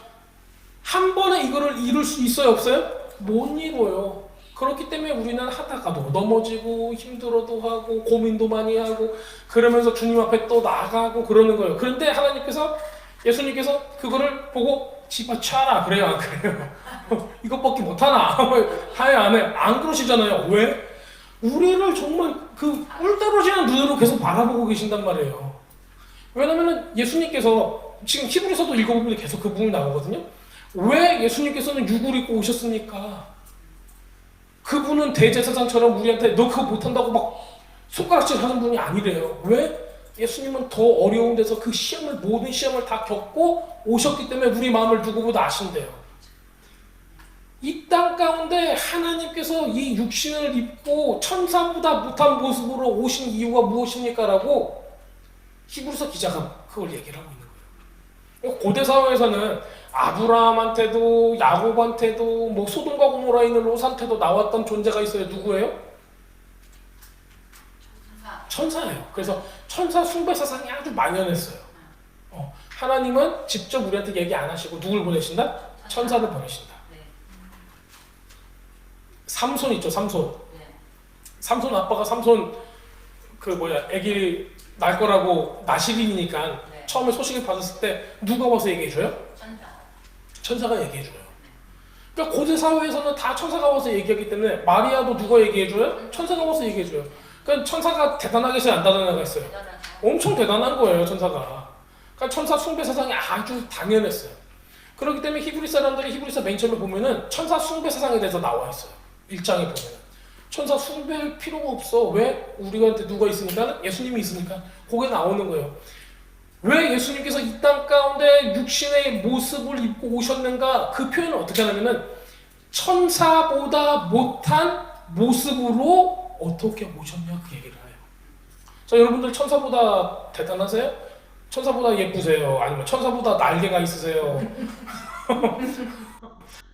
한 번에 이거를 이룰 수 있어요? 없어요? 못 이뤄요. 그렇기 때문에 우리는 하다가도 넘어지고 힘들어도 하고 고민도 많이 하고 그러면서 주님 앞에 또 나가고 그러는 거예요. 그런데 예수님께서 그거를 보고 집어쳐라 그래요? 안 그래요? 이것밖에 못하나? 하에 안 해? 안 그러시잖아요. 왜? 우리를 정말 그 꿀 떨어지는 눈으로 계속 바라보고 계신단 말이에요. 왜냐면은 예수님께서 지금 히브리서도 읽어보면 계속 그 부분이 나오거든요. 왜 예수님께서는 육을 입고 오셨습니까? 그분은 대제사장처럼 우리한테 너 그거 못한다고 막 손가락질 하는 분이 아니래요. 왜? 예수님은 더 어려운 데서 그 모든 시험을 다 겪고 오셨기 때문에 우리 마음을 누구보다 아신대요. 이 땅 가운데 하나님께서 이 육신을 입고 천사보다 못한 모습으로 오신 이유가 무엇입니까? 라고 히브리서 기자가 그걸 얘기를 하고 있는 거예요. 고대 사회에서는 아브라함한테도 야곱한테도 뭐 소돔과 고모라에 있는 롯한테도 나왔던 존재가 있어요. 누구예요? 천사예요. 그래서 천사 숭배 사상이 아주 만연했어요. 하나님은 직접 우리한테 얘기 안 하시고 누굴 보내신다? 천사를 보내신다. 삼손 있죠, 삼손. 삼손 아빠가 삼손 아기 날 거라고 나시린이니까 처음에 소식을 받았을 때 누가 와서 얘기해줘요? 천사가 얘기해줘요. 그러니까 고대 사회에서는 다 천사가 와서 얘기하기 때문에 마리아도 누가 얘기해줘요? 천사가 와서 얘기해줘요. 그러니까 천사가 대단하겠어요? 안 대단하겠어요? 엄청 대단한 거예요, 천사가. 그러니까 천사 숭배 사상이 아주 당연했어요. 그렇기 때문에 히브리 사람들이 히브리서 맨 처음에 보면은 천사 숭배 사상에 대해서 나와 있어요. 1장에 보면은. 천사 숭배할 필요가 없어. 왜? 우리한테 누가 있으니까? 예수님이 있으니까. 그게 나오는 거예요. 왜 예수님께서 이 땅 가운데 육신의 모습을 입고 오셨는가? 그 표현을 어떻게 하냐면은 천사보다 못한 모습으로 어떻게 오셨냐 그 얘기를 해요. 자, 여러분들 천사보다 대단하세요? 천사보다 예쁘세요? 아니면 천사보다 날개가 있으세요?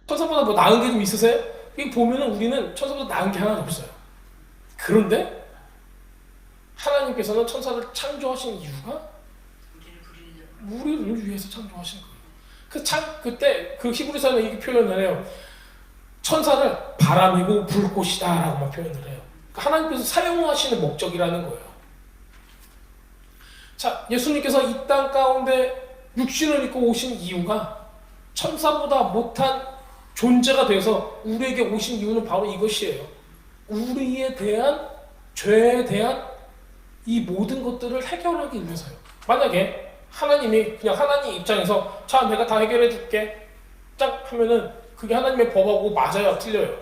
천사보다 뭐 나은 게 좀 있으세요? 이거 보면은 우리는 천사보다 나은 게 하나도 없어요. 그런데 하나님께서는 천사를 창조하신 이유가 우리를 위해서 창조하신 거예요. 그때 그 히브리서는 이렇게 표현을 해요. 천사를 바람이고 불꽃이다라고만 표현을 해요. 그러니까 하나님께서 사용하시는 목적이라는 거예요. 자, 예수님께서 이 땅 가운데 육신을 입고 오신 이유가 천사보다 못한 존재가 돼서 우리에게 오신 이유는 바로 이것이에요. 우리에 대한 죄에 대한 이 모든 것들을 해결하기 위해서요. 만약에 하나님이 그냥 하나님 입장에서 자, 내가 다 해결해 줄게 짝 하면은 그게 하나님의 법하고 맞아요? 틀려요?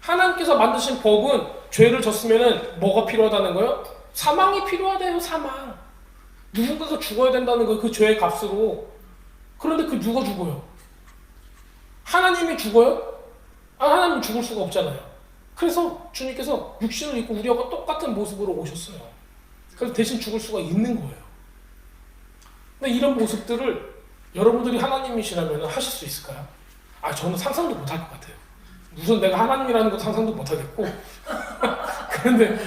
하나님께서 만드신 법은 죄를 졌으면은 뭐가 필요하다는 거예요? 사망이 필요하대요. 사망. 누군가가 죽어야 된다는 거예요. 그 죄의 값으로. 그런데 그 누가 죽어요? 하나님이 죽어요? 하나님은 죽을 수가 없잖아요. 그래서 주님께서 육신을 입고 우리하고 똑같은 모습으로 오셨어요. 그래서 대신 죽을 수가 있는 거예요. 근데 이런 모습들을 여러분들이 하나님이시라면 하실 수 있을까요? 저는 상상도 못할 것 같아요. 우선 내가 하나님이라는 것도 상상도 못하겠고 그런데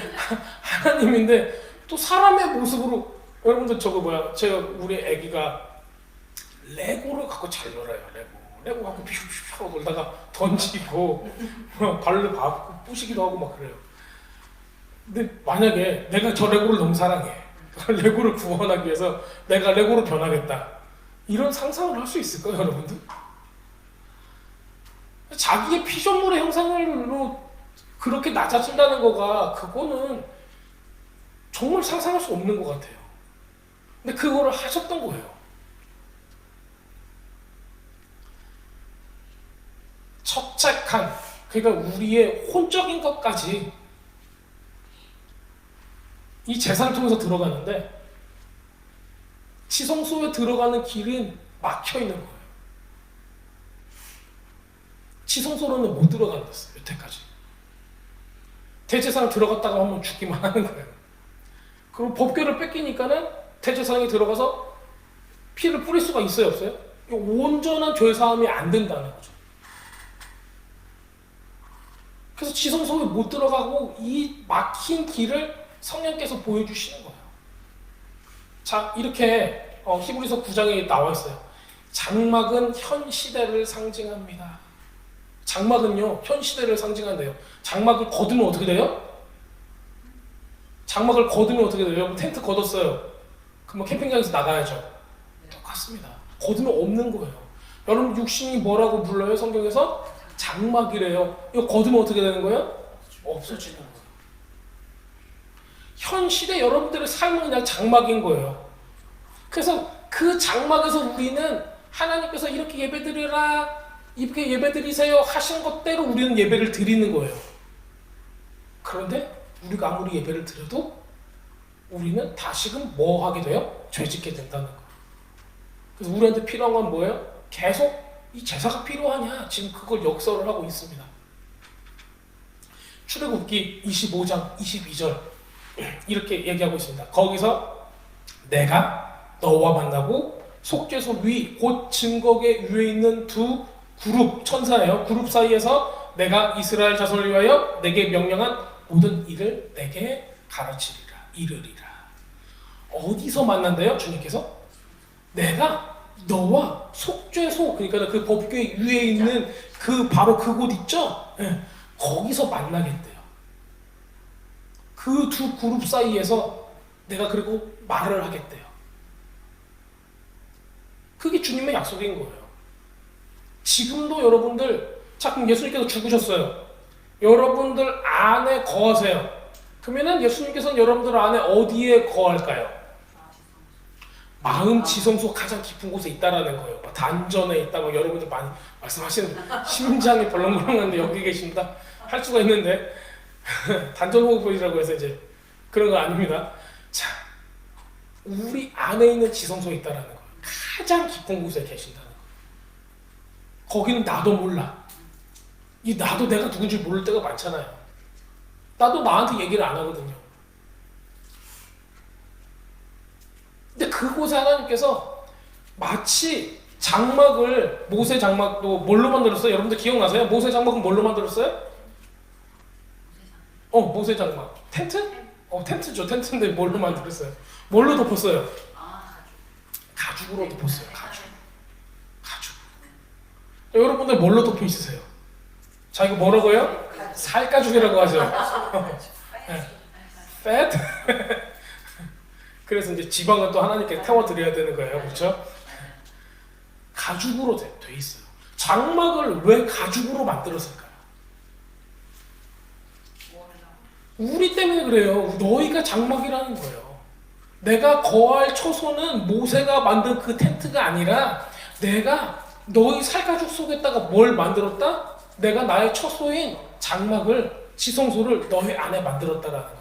하나님인데 또 사람의 모습으로 여러분들 제가 우리 애기가 레고를 갖고 잘 놀아요. 레고 갖고 퓨퓨퓨 하고 놀다가 던지고 발로 밟고 부시기도 하고 막 그래요. 근데 만약에 내가 저 레고를 너무 사랑해. 레고를 구원하기 위해서 내가 레고로 변하겠다. 이런 상상을 할 수 있을까요, 여러분들? 자기의 피조물의 형상으로 그렇게 낮아진다는 거가 그거는 정말 상상할 수 없는 것 같아요. 근데 그거를 하셨던 거예요. 척착한, 그러니까 우리의 혼적인 것까지 이 재산을 통해서 들어가는데 지성소에 들어가는 길은 막혀 있는 거예요. 지성소로는 못 들어간댔어요. 여태까지. 대제사장 들어갔다가 한번 죽기만 하는 거예요. 그리고 법궤를 뺏기니까는 대제사장이 들어가서 피를 뿌릴 수가 있어요, 없어요? 온전한 죄사함이 안 된다는 거죠. 그래서 지성소에 못 들어가고 이 막힌 길을 성령께서 보여주시는 거예요. 자, 이렇게 히브리서 9장에 나와 있어요. 장막은 현 시대를 상징합니다. 장막은요, 현 시대를 상징한대요. 장막을 거두면 어떻게 돼요? 장막을 거두면 어떻게 돼요? 여러분 텐트 걷었어요. 그럼 캠핑장에서 나가야죠. 똑같습니다. 거두면 없는 거예요. 여러분 육신이 뭐라고 불러요? 성경에서? 장막이래요. 이거 거두면 어떻게 되는 거예요? 없어지는 거예요. 현 시대 여러분들의 삶은 그냥 장막인 거예요. 그래서 그 장막에서 우리는 하나님께서 이렇게 예배드리라, 이렇게 예배드리세요 하신 것대로 우리는 예배를 드리는 거예요. 그런데 우리가 아무리 예배를 드려도 우리는 다시금 뭐 하게 돼요? 죄짓게 된다는 거예요. 그래서 우리한테 필요한 건 뭐예요? 계속 이 제사가 필요하냐? 지금 그걸 역설을 하고 있습니다. 출애굽기 25장 22절 이렇게 얘기하고 있습니다. 거기서 내가 너와 만나고 속죄소 위 곧 증거계 위에 있는 두 그룹 천사예요. 그룹 사이에서 내가 이스라엘 자손을 위하여 내게 명령한 모든 일을 내게 가르치리라, 이르리라. 어디서 만난대요? 주님께서? 내가 너와 속죄소, 그러니까 그 법궤 위에 있는 그 바로 그곳 있죠? 네. 거기서 만나겠대요. 그 두 그룹 사이에서 내가 그리고 말을 하겠대요. 그게 주님의 약속인 거예요. 지금도 여러분들, 자, 그럼 예수님께서 죽으셨어요. 여러분들 안에 거하세요. 그러면은 예수님께서는 여러분들 안에 어디에 거할까요? 마음 지성소 가장 깊은 곳에 있다라는 거예요. 단전에 있다고 여러분들 많이 말씀하시는, 심장이 벌렁벌렁한데 여기 계신다 할 수가 있는데 단전 호흡이라고 해서 이제 그런 거 아닙니다. 자, 우리 안에 있는 지성소에 있다라는 거예요. 가장 깊은 곳에 계신다는 거예요. 거기는 나도 몰라. 이 나도 내가 누군지 모를 때가 많잖아요. 나도 나한테 얘기를 안 하거든요. 그곳에 하나님께서 마치 장막을, 모세 장막도 뭘로 만들었어요? 여러분들 기억나세요? 모세 장막은 뭘로 만들었어요? 모세 장막. 텐트? 텐트죠. 텐트인데 뭘로 만들었어요? 뭘로 덮었어요? 가죽으로 덮었어요. 가죽. 여러분들 뭘로 덮여 있으세요? 자, 이거 뭐라고요? 살가죽이라고 하죠. fat? 그래서 이제 지방은 또 하나님께 태워드려야 되는 거예요. 그렇죠? 가죽으로 돼 있어요. 장막을 왜 가죽으로 만들었을까요? 우리 때문에 그래요. 너희가 장막이라는 거예요. 내가 거할 처소는 모세가 만든 그 텐트가 아니라 내가 너희 살가죽 속에다가 뭘 만들었다? 내가 나의 처소인 장막을, 지성소를 너희 안에 만들었다라는 거예요.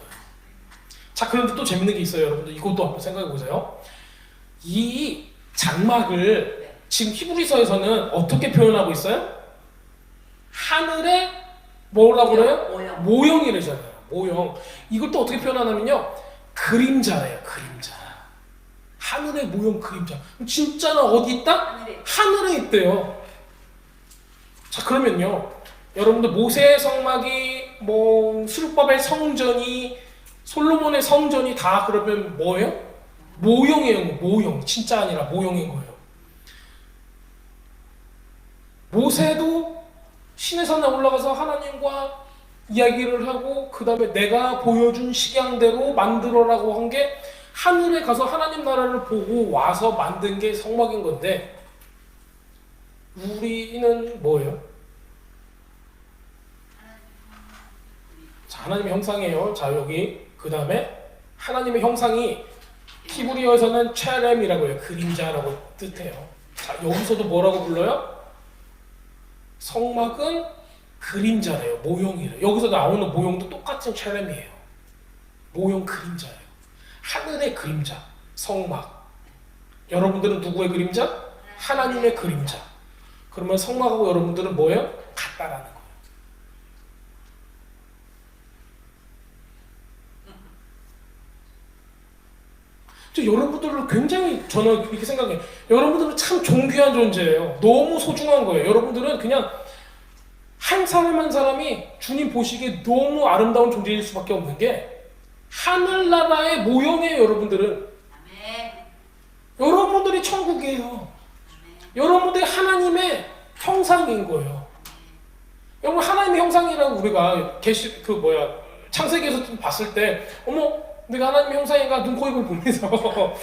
자, 그런데 또 재밌는 게 있어요. 여러분들 이것도 한번 생각해 보세요. 이 장막을 지금 히브리서에서는 어떻게 표현하고 있어요? 하늘의 뭐라고 그래요? 모형이래잖아요. 모형. 이걸 또 어떻게 표현하냐면요, 그림자래요. 그림자. 하늘의 모형 그림자. 진짜는 어디 있다? 하늘에 있대요. 자, 그러면요, 여러분들 모세의 성막이, 수르바벨 성전이, 솔로몬의 성전이 다 그러면 뭐예요? 모형이에요. 모형. 진짜 아니라 모형인 거예요. 모세도 신의 산에 올라가서 하나님과 이야기를 하고 그 다음에 내가 보여준 식양대로 만들어라고 한 게 하늘에 가서 하나님 나라를 보고 와서 만든 게 성막인 건데, 우리는 뭐예요? 자, 하나님의 형상이에요. 자, 여기 그 다음에 하나님의 형상이 히브리어에서는 체렘이라고 해요. 그림자라고 뜻해요. 자, 여기서도 뭐라고 불러요? 성막은 그림자래요. 모형이래요. 여기서 나오는 모형도 똑같은 체렘이에요. 모형 그림자예요. 하늘의 그림자, 성막. 여러분들은 누구의 그림자? 하나님의 그림자. 그러면 성막하고 여러분들은 뭐예요? 같다라는 거예요. 여러분들을 굉장히, 저는 이렇게 생각해요. 여러분들은 참 존귀한 존재예요. 너무 소중한 거예요. 여러분들은 그냥 한 사람 한 사람이 주님 보시기에 너무 아름다운 존재일 수밖에 없는 게, 하늘나라의 모형이에요. 여러분들은. 여러분들이 천국이에요. 여러분들이 하나님의 형상인 거예요. 여러분, 하나님의 형상이라고 우리가 창세기에서 봤을 때, 어머, 내가 하나님의 형상인가, 눈, 코, 입을 보면서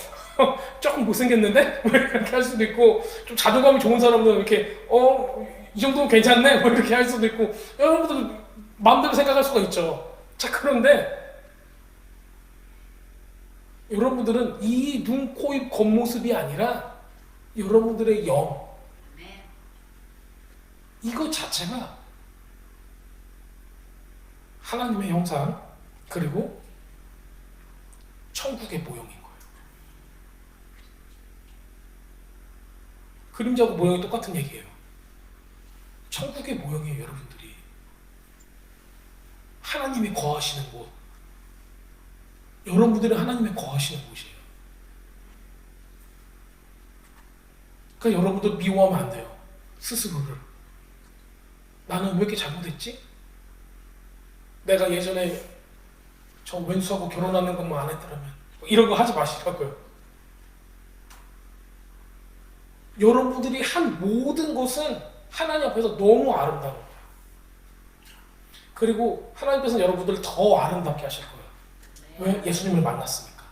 조금 못생겼는데? 이렇게 할 수도 있고, 좀 자존감이 좋은 사람들은 이렇게 이 정도면 괜찮네? 이렇게 할 수도 있고, 여러분들 마음대로 생각할 수가 있죠. 자, 그런데 여러분들은 이 눈, 코, 입, 겉모습이 아니라 여러분들의 영, 이거 자체가 하나님의 형상, 그리고 천국의 모형인 거예요. 그림자고 모형이 똑같은 얘기예요. 천국의 모형이에요. 여러분들이 하나님이 거하시는 곳, 여러분들이 하나님이 거하시는 곳이에요. 그러니까 여러분들 미워하면 안 돼요. 스스로를. 나는 왜 이렇게 잘못했지? 내가 예전에 저 왼수하고 결혼하는 것만 안 했더라면, 이런 거 하지 마시라고요. 여러분들이 한 모든 것은 하나님 앞에서 너무 아름다운 거예요. 그리고 하나님께서는 여러분들을 더 아름답게 하실 거예요. 왜? 예수님을 만났으니까.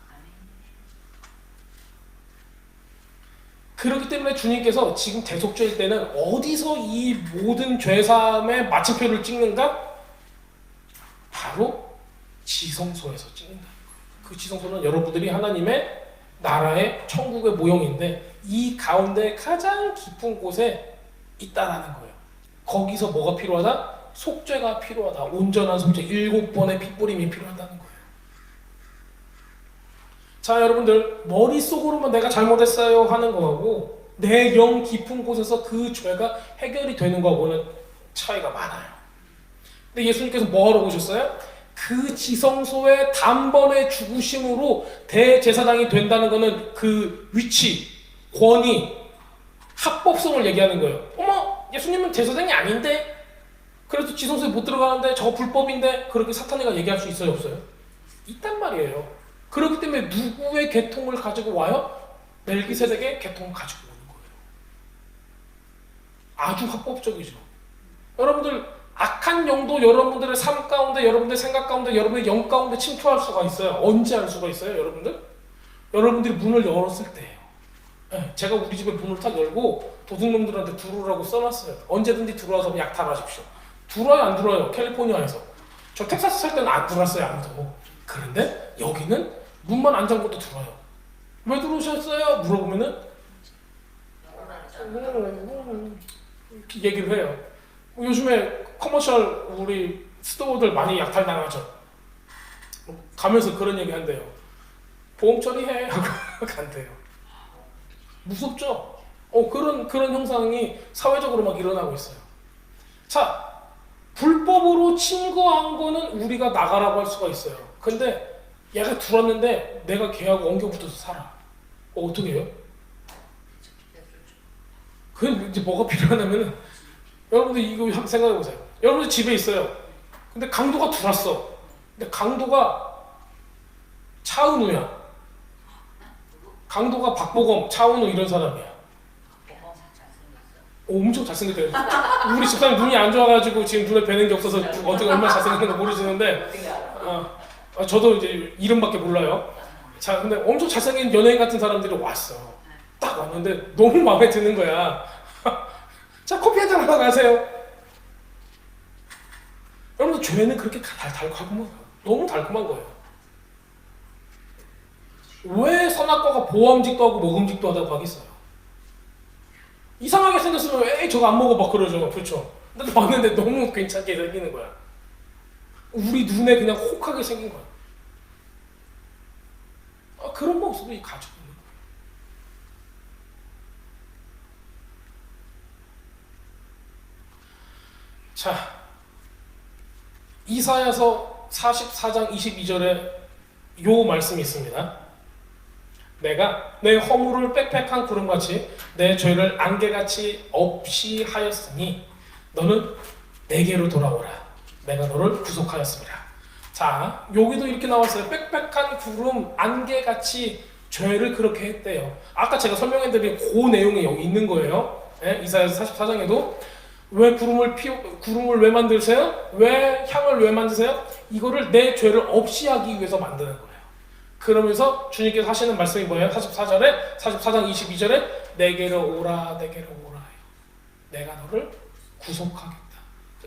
그렇기 때문에 주님께서 지금 대속죄일 때는 어디서 이 모든 죄사함의 마침표를 찍는가? 바로 지성소에서 찍는다. 그 지성소는 여러분들이 하나님의 나라의 천국의 모형인데, 이 가운데 가장 깊은 곳에 있다라는 거예요. 거기서 뭐가 필요하다? 속죄가 필요하다. 온전한 속죄, 7번의 핏부림이 필요하다는 거예요. 자, 여러분들, 머릿속으로만 내가 잘못했어요 하는 거하고 내 영 깊은 곳에서 그 죄가 해결이 되는 거하고는 차이가 많아요. 근데 예수님께서 뭐 하러 오셨어요? 그 지성소의 단번에 죽으심으로 대제사장이 된다는 것은 그 위치, 권위, 합법성을 얘기하는 거예요. 어머, 예수님은 제사장이 아닌데? 그래도 지성소에 못 들어가는데 저거 불법인데? 그렇게 사탄이가 얘기할 수 있어요, 없어요? 있단 말이에요. 그렇기 때문에 누구의 계통을 가지고 와요? 멜기세덱의 계통을 가지고 오는 거예요. 아주 합법적이죠. 여러분들 악한 영도 여러분들의 삶 가운데, 여러분들의 생각 가운데, 여러분의 영 가운데 침투할 수가 있어요. 언제 할 수가 있어요, 여러분들? 여러분들이 문을 열었을 때예요. 제가 우리 집에 문을 딱 열고 도둑놈들한테 들어오라고 써놨어요. 언제든지 들어와서 약탈하십시오. 들어와요, 안 들어와요? 캘리포니아에서. 저 텍사스 살 때는 안 들어왔어요, 아무도. 그런데 여기는 문만 안 잠궈도 들어와요. 왜 들어오셨어요? 물어보면은 얘기를 해요. 요즘에 커머셜 우리 스토어들 많이 약탈당하죠. 가면서 그런 얘기 한대요. 보험 처리해 하고 간대요. 무섭죠? 그런 형상이 사회적으로 막 일어나고 있어요. 자, 불법으로 침거한 거는 우리가 나가라고 할 수가 있어요. 근데 얘가 들어왔는데 내가 걔하고 엉겨붙어서 살아. 어떻게 해요? 그럼 이제 뭐가 필요하냐면은 여러분들 이거 한번 생각해 보세요. 여러분들 집에 있어요. 근데 강도가 들어왔어. 근데 강도가 차은우야. 강도가 박보검, 차은우 이런 사람이야. 엄청 잘생겼대요. 우리 집사람 눈이 안 좋아가지고 지금 눈에 뵈는 게 없어서 어떻게 얼마나 잘생겼는지 모르시는데 저도 이제 이름밖에 몰라요. 자, 근데 엄청 잘생긴 연예인 같은 사람들이 왔어. 딱 왔는데 너무 마음에 드는 거야. 자, 커피 한잔 하러 가세요. 여러분, 죄는 그렇게 달콤한 거예요. 너무 달콤한 거예요. 왜 선악과가 보암직도 하고 먹음직도 하다고 하겠어요? 이상하게 생겼으면 에이 저거 안 먹어 막 그러죠. 그렇죠? 근데 봤는데 너무 괜찮게 생기는 거야. 우리 눈에 그냥 혹하게 생긴 거야. 그런 모습을 가지고 있는 거예요. 자, 이사야서 44장 22절에 요 말씀이 있습니다. 내가 내 허물을 빽빽한 구름같이 내 죄를 안개같이 없이 하였으니 너는 내게로 돌아오라. 내가 너를 구속하였습니다. 자, 여기도 이렇게 나왔어요. 빽빽한 구름, 안개같이 죄를 그렇게 했대요. 아까 제가 설명해드린 그 내용이 여기 있는 거예요. 네? 이사야서 44장에도 왜 구름을 왜 만드세요? 왜 향을 왜 만드세요? 이거를 내 죄를 없이 하기 위해서 만드는 거예요. 그러면서 주님께서 하시는 말씀이 뭐예요? 44장 22절에 내게로 오라, 내게로 오라. 내가 너를 구속하겠다.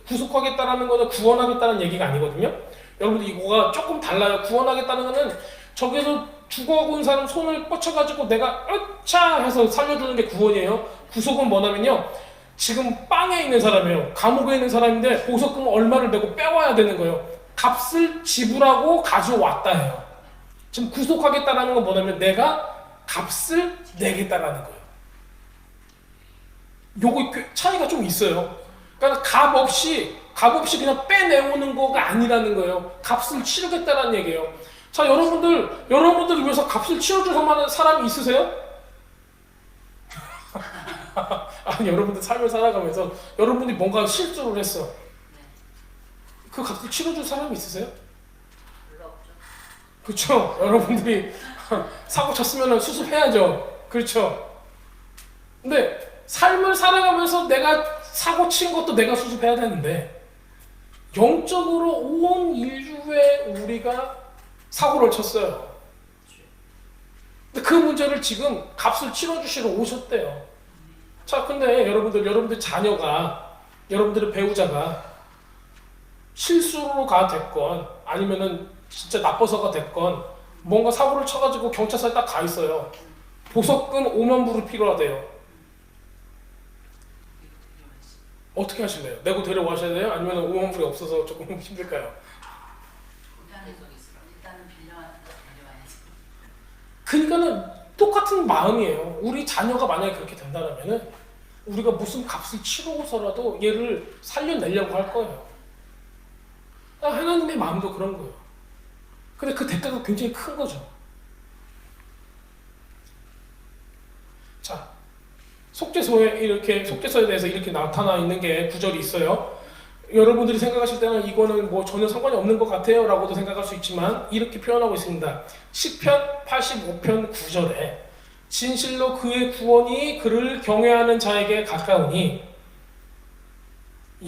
구속하겠다라는 것은 구원하겠다는 얘기가 아니거든요. 여러분들 이거가 조금 달라요. 구원하겠다는 것은 저기서 죽어온 사람 손을 뻗쳐가지고 내가 으차 해서 살려주는 게 구원이에요. 구속은 뭐냐면요, 지금 빵에 있는 사람이에요. 감옥에 있는 사람인데 보석금 얼마를 내고 빼와야 되는 거예요. 값을 지불하고 가져왔다 해요. 지금 구속하겠다라는 건 뭐냐면 내가 값을 내겠다라는 거예요. 요거 차이가 좀 있어요. 그러니까 값 없이 그냥 빼내오는 거가 아니라는 거예요. 값을 치르겠다라는 얘기예요. 자, 여러분들 위해서 값을 치러줄 사람이 있으세요? 아니, 여러분들 삶을 살아가면서 여러분이 뭔가 실수를 했어. 그 값을 치러줄 사람이 있으세요? 그렇죠? 여러분들이 사고 쳤으면 수습해야죠. 그렇죠? 근데 삶을 살아가면서 내가 사고 친 것도 내가 수습해야 되는데 영적으로 온 인류에 우리가 사고를 쳤어요. 근데 그 문제를 지금 값을 치러주시러 오셨대요. 자, 근데 여러분들 자녀가, 여러분들의 배우자가 실수로가 됐건 아니면은 진짜 나빠서가 됐건 뭔가 사고를 쳐가지고 경찰서에 딱 가 있어요. 보석금 5만 불이 필요하대요. 어떻게 하실래요? 내고 데려와셔야 돼요? 아니면 5만 불이 없어서 조금 힘들까요? 일단은 빌려와서 데려와야지. 그러니까는 똑같은 마음이에요. 우리 자녀가 만약에 그렇게 된다면은 우리가 무슨 값을 치르고서라도 얘를 살려내려고 할 거예요. 하나님의 마음도 그런 거예요. 근데 그 대가가 굉장히 큰 거죠. 자, 속죄서에 대해서 이렇게 나타나 있는 게 구절이 있어요. 여러분들이 생각하실 때는 이거는 뭐 전혀 상관이 없는 것 같아요 라고도 생각할 수 있지만 이렇게 표현하고 있습니다. 시편 85편 9절에 진실로 그의 구원이 그를 경외하는 자에게 가까우니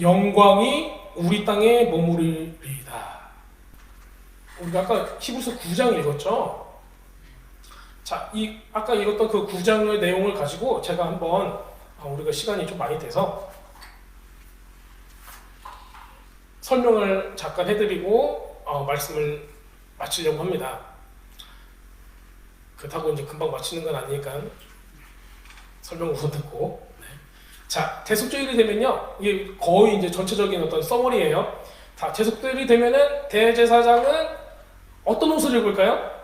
영광이 우리 땅에 머무르리이다. 우리가 아까 히브리서 9장 읽었죠? 자, 아까 읽었던 그 9장의 내용을 가지고 제가 한번 우리가 시간이 좀 많이 돼서 설명을 잠깐 해드리고 말씀을 마치려고 합니다. 그렇다고 이제 금방 마치는 건 아니니까 설명 우선 듣고. 네. 자, 대속죄일이 되면요, 이게 거의 이제 전체적인 어떤 서머리예요. 자, 대속죄일이 되면은 대제사장은 어떤 옷을 입을까요?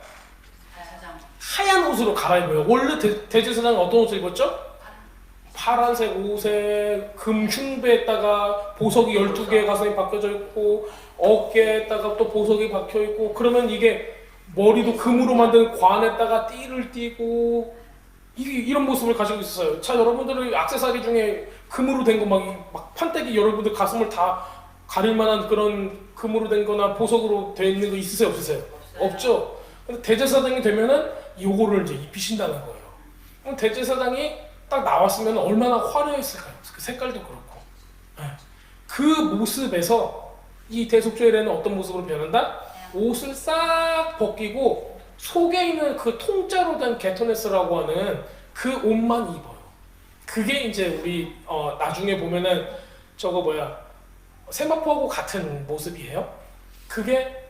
하얀 옷으로 갈아입어요. 원래 대제사장은 어떤 옷을 입었죠? 파란색 옷에 금 흉배에다가 보석이 12개 가슴에 박혀져 있고 어깨에다가 또 보석이 박혀 있고, 그러면 이게 머리도 금으로 만든 관에다가 띠를 띠고 이런 모습을 가지고 있었어요. 자, 여러분들의 액세서리 중에 금으로 된 거 막 판때기 여러분들 가슴을 다 가릴 만한 그런 금으로 된 거나 보석으로 되어 있는 거 있으세요? 없으세요? 없죠? 근데 대제사장이 되면은 요거를 이제 입히신다는 거예요. 그럼 대제사장이 딱 나왔으면 얼마나 화려했을까요? 그 색깔도 그렇고. 네. 그 모습에서 이 대속죄일에는 어떤 모습으로 변한다? 옷을 싹 벗기고 속에 있는 그 통짜로 된 게토네스라고 하는 그 옷만 입어요. 그게 이제 우리 나중에 보면은 저거 세마포하고 같은 모습이에요. 그게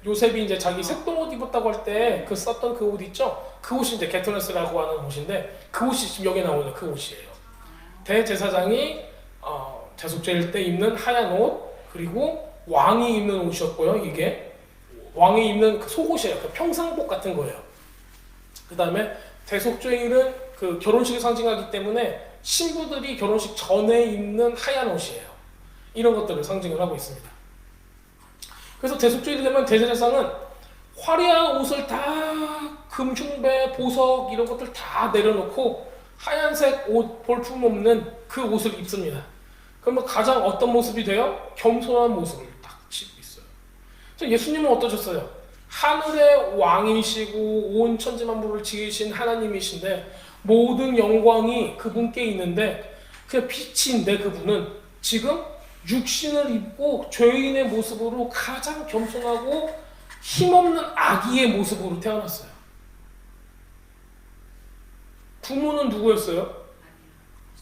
요셉이 이제 자기 색동옷 입었다고 할 때 그 썼던 그 옷 있죠? 그 옷이 이제 게토네스라고 하는 옷인데 그 옷이 지금 여기 나오는 그 옷이에요. 대제사장이 대속죄일 때 입는 하얀 옷, 그리고 왕이 입는 옷이었고요. 이게 왕이 입는 그 속옷이에요. 그 평상복 같은 거예요. 그 다음에 대속죄일은 그 결혼식을 상징하기 때문에 신부들이 결혼식 전에 입는 하얀 옷이에요. 이런 것들을 상징을 하고 있습니다. 그래서 대속죄일이 되면 대제사장은 화려한 옷을 다 금흉배, 보석 이런 것들 다 내려놓고 하얀색 옷, 볼품 없는 그 옷을 입습니다. 그러면 가장 어떤 모습이 돼요? 겸손한 모습을 딱 짓고 있어요. 예수님은 어떠셨어요? 하늘의 왕이시고 온 천지만물을 지으신 하나님이신데 모든 영광이 그분께 있는데 그 빛인데 그분은 지금 육신을 입고 죄인의 모습으로 가장 겸손하고 힘없는 아기의 모습으로 태어났어요. 부모는 누구였어요?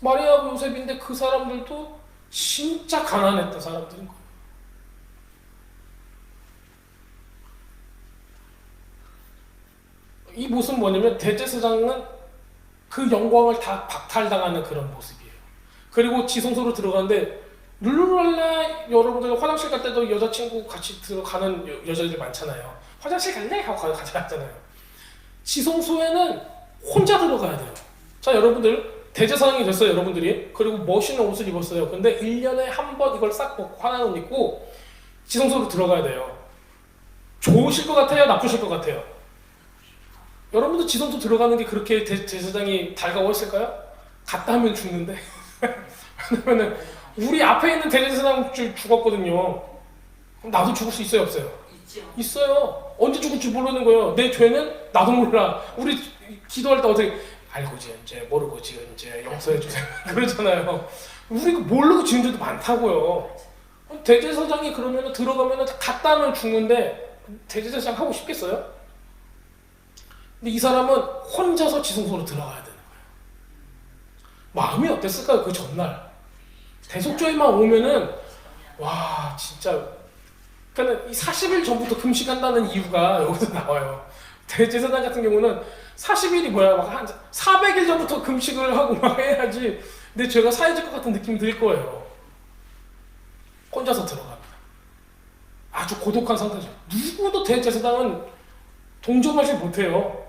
마리아하고 요셉인데 그 사람들도 진짜 가난했던 사람들인 거예요. 이 모습은 뭐냐면 대제사장은 그 영광을 다 박탈당하는 그런 모습이에요. 그리고 지성소로 들어가는데 룰루랄라 여러분들 화장실 갈 때도 여자친구 같이 들어가는 여자들 많잖아요. 화장실 갈래? 하고 가잖아요. 지성소에는 혼자 들어가야 돼요. 자, 여러분들 대제사장이 됐어요, 여러분들이. 그리고 멋있는 옷을 입었어요. 근데 1년에 한 번 이걸 싹 벗고 하나는 입고 지성소로 들어가야 돼요. 좋으실 것 같아요? 나쁘실 것 같아요? 여러분들 지성소 들어가는 게 그렇게 대제사장이 달가웠을까요? 갔다 하면 죽는데. 왜냐면은 우리 앞에 있는 대제사장 죽었거든요. 그럼 나도 죽을 수 있어요, 없어요? 있어요. 언제 죽을지 모르는 거예요. 내 죄는 나도 몰라. 우리 기도할 때 어떻게 알고지 이제 모르고지 이제 용서해 주세요. 그러잖아요. 우리가 모르고 지은 죄도 많다고요. 대제사장이 그러면 들어가면 갔다 하면 죽는데 대제사장 하고 싶겠어요? 근데 이 사람은 혼자서 지성소로 들어가야 되는 거예요. 마음이 어땠을까요? 그 전날 대속죄만 오면은 와 진짜, 그러니까 이 40일 전부터 금식한다는 이유가 여기서 나와요. 대제사장 같은 경우는 40일이 뭐야, 막 한 400일 전부터 금식을 하고 막 해야지 내 죄가 사해질 것 같은 느낌이 들 거예요. 혼자서 들어갑니다. 아주 고독한 상태죠. 누구도 대제사장은 동정하지 못해요.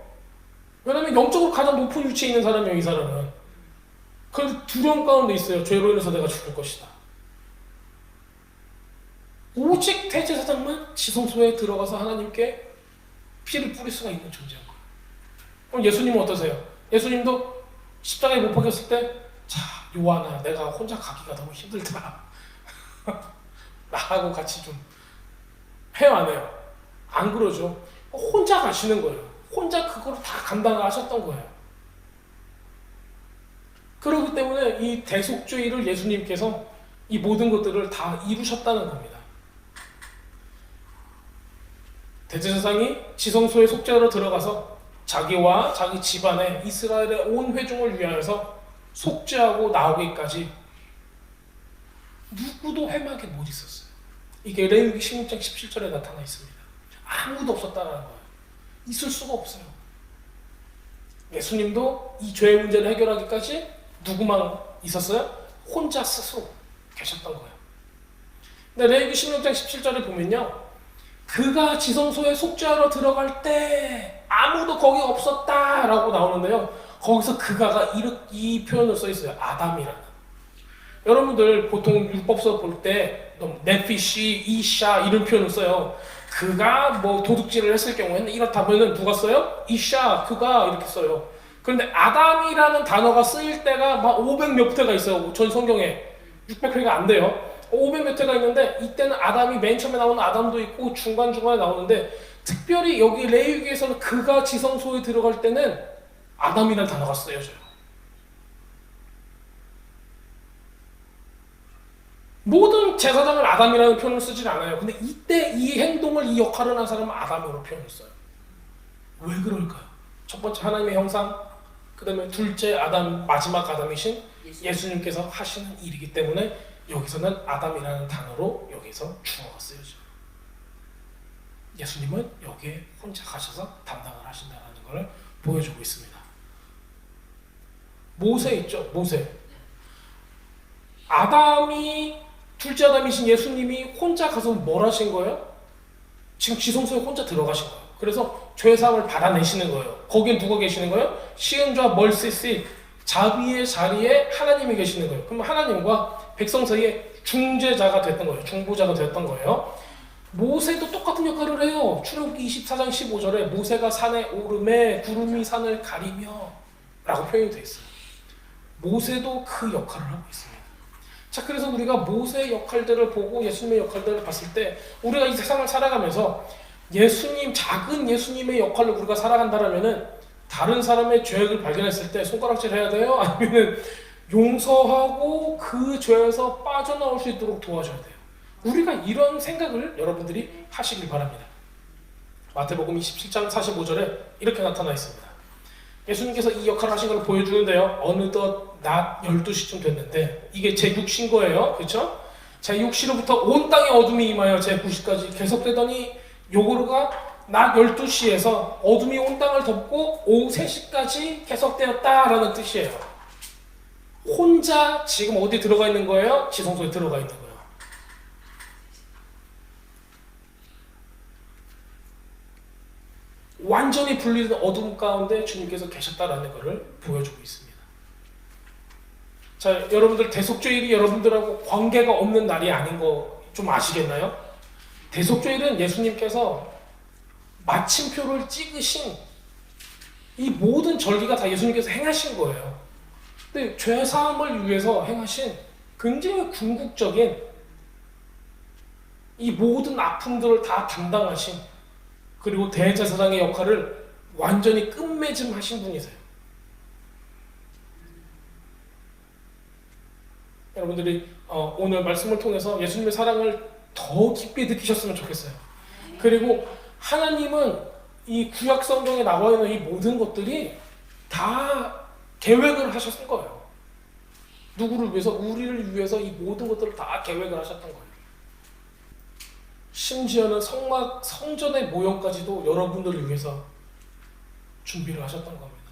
왜냐면 영적으로 가장 높은 위치에 있는 사람이에요, 이 사람은. 그래서 두려움 가운데 있어요. 죄로 인해서 내가 죽을 것이다. 오직 대제사장만 지성소에 들어가서 하나님께 피를 뿌릴 수가 있는 존재인 거예요. 그럼 예수님은 어떠세요? 예수님도 십자가에 못 박혔을 때, 자, 요한아, 내가 혼자 가기가 너무 힘들더라. 나하고 같이 좀 해요, 안 해요? 안 그러죠. 혼자 가시는 거예요. 혼자 그걸 다 감당을 하셨던 거예요. 그렇기 때문에 이 대속죄를 예수님께서 이 모든 것들을 다 이루셨다는 겁니다. 대제사장이 지성소에 속죄하러 들어가서 자기와 자기 집안의 이스라엘의 온 회중을 위하여서 속죄하고 나오기까지 누구도 회막에 못 있었어요. 이게 레위기 16장 17절에 나타나 있습니다. 아무도 없었다는 거예요. 있을 수가 없어요. 예수님도 이 죄의 문제를 해결하기까지 누구만 있었어요? 혼자 스스로 계셨던 거예요. 근데 레위기 16장 17절에 보면요, 그가 지성소에 속죄하러 들어갈 때 아무도 거기 없었다라고 나오는데요, 거기서 그가가 이 표현을 써 있어요. 아담이라는. 여러분들 보통 율법서 볼 때 네피시, 이샤 이런 표현을 써요. 그가 뭐 도둑질을 했을 경우에는 이렇다면은 누가 써요? 이샤, 그가 이렇게 써요. 그런데 아담이라는 단어가 쓰일 때가 막 500 몇 회가 있어요. 전 성경에 600회가 안 돼요. 500 몇 회가 있는데 이때는 아담이 맨 처음에 나오는 아담도 있고 중간중간에 나오는데, 특별히 여기 레위기에서는 그가 지성소에 들어갈 때는 아담이라는 단어가 쓰여져요. 모든 제사장을 아담이라는 표현을 쓰진 않아요. 근데 이때 이 행동을, 이 역할을 한 사람은 아담으로 표현을 써요. 왜 그럴까요? 첫 번째 하나님의 형상, 그 다음에 둘째 아담, 마지막 아담이신 예수님께서 하시는 일이기 때문에 여기서는 아담이라는 단어로 여기서 주어가 쓰여져요. 예수님은 여기에 혼자 가셔서 담당을 하신다는 것을 보여주고 있습니다. 모세 있죠? 모세. 아담이, 둘째 아담이신 예수님이 혼자 가서 뭘 하신 거예요? 지금 지성소에 혼자 들어가신 거예요. 그래서 죄사함을 받아내시는 거예요. 거기에 누가 계시는 거예요? 시은좌 멀시시, 자비의 자리에 하나님이 계시는 거예요. 그럼 하나님과 백성 사이에 중재자가 됐던 거예요. 중보자가 되었던 거예요. 모세도 똑같은 역할을 해요. 출애굽기 24장 15절에 모세가 산에 오르매 구름이 산을 가리며 라고 표현이 되어 있어요. 모세도 그 역할을 하고 있습니다. 자, 그래서 우리가 모세의 역할들을 보고 예수님의 역할들을 봤을 때 우리가 이 세상을 살아가면서 예수님, 작은 예수님의 역할로 우리가 살아간다면은 다른 사람의 죄를 발견했을 때 손가락질 해야 돼요? 아니면은 용서하고 그 죄에서 빠져나올 수 있도록 도와줘야 돼요. 우리가 이런 생각을 여러분들이 하시길 바랍니다. 마태복음 27장 45절에 이렇게 나타나 있습니다. 예수님께서 이 역할을 하신 걸 보여주는데요. 어느덧 낮 12시쯤 됐는데, 이게 제6시인 거예요. 그렇죠? 제6시로부터 온 땅에 어둠이 임하여 제9시까지 계속되더니 요거르가 낮 12시에서 어둠이 온 땅을 덮고 오후 3시까지 계속되었다라는 뜻이에요. 혼자 지금 어디 들어가 있는 거예요? 지성소에 들어가 있는 거예요. 완전히 분리된 어둠 가운데 주님께서 계셨다라는 것을 보여주고 있습니다. 자, 여러분들 대속죄일이 여러분들하고 관계가 없는 날이 아닌 거 좀 아시겠나요? 대속죄일은 예수님께서 마침표를 찍으신 이 모든 전리가 다 예수님께서 행하신 거예요. 근데 죄사함을 위해서 행하신 굉장히 궁극적인 이 모든 아픔들을 다 담당하신, 그리고 대제사장의 역할을 완전히 끝맺음하신 분이세요. 여러분들이 오늘 말씀을 통해서 예수님의 사랑을 더 깊이 느끼셨으면 좋겠어요. 그리고 하나님은 이 구약 성경에 나와 있는 이 모든 것들이 다 계획을 하셨을 거예요. 누구를 위해서? 우리를 위해서 이 모든 것들을 다 계획을 하셨던 거예요. 심지어는 성전의 모형까지도 여러분들을 위해서 준비를 하셨던 겁니다.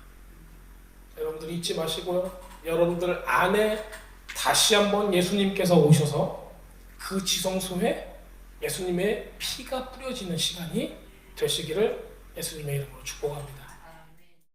여러분들 잊지 마시고요. 여러분들 안에 다시 한번 예수님께서 오셔서 그 지성소에 예수님의 피가 뿌려지는 시간이 되시기를 예수님의 이름으로 축복합니다.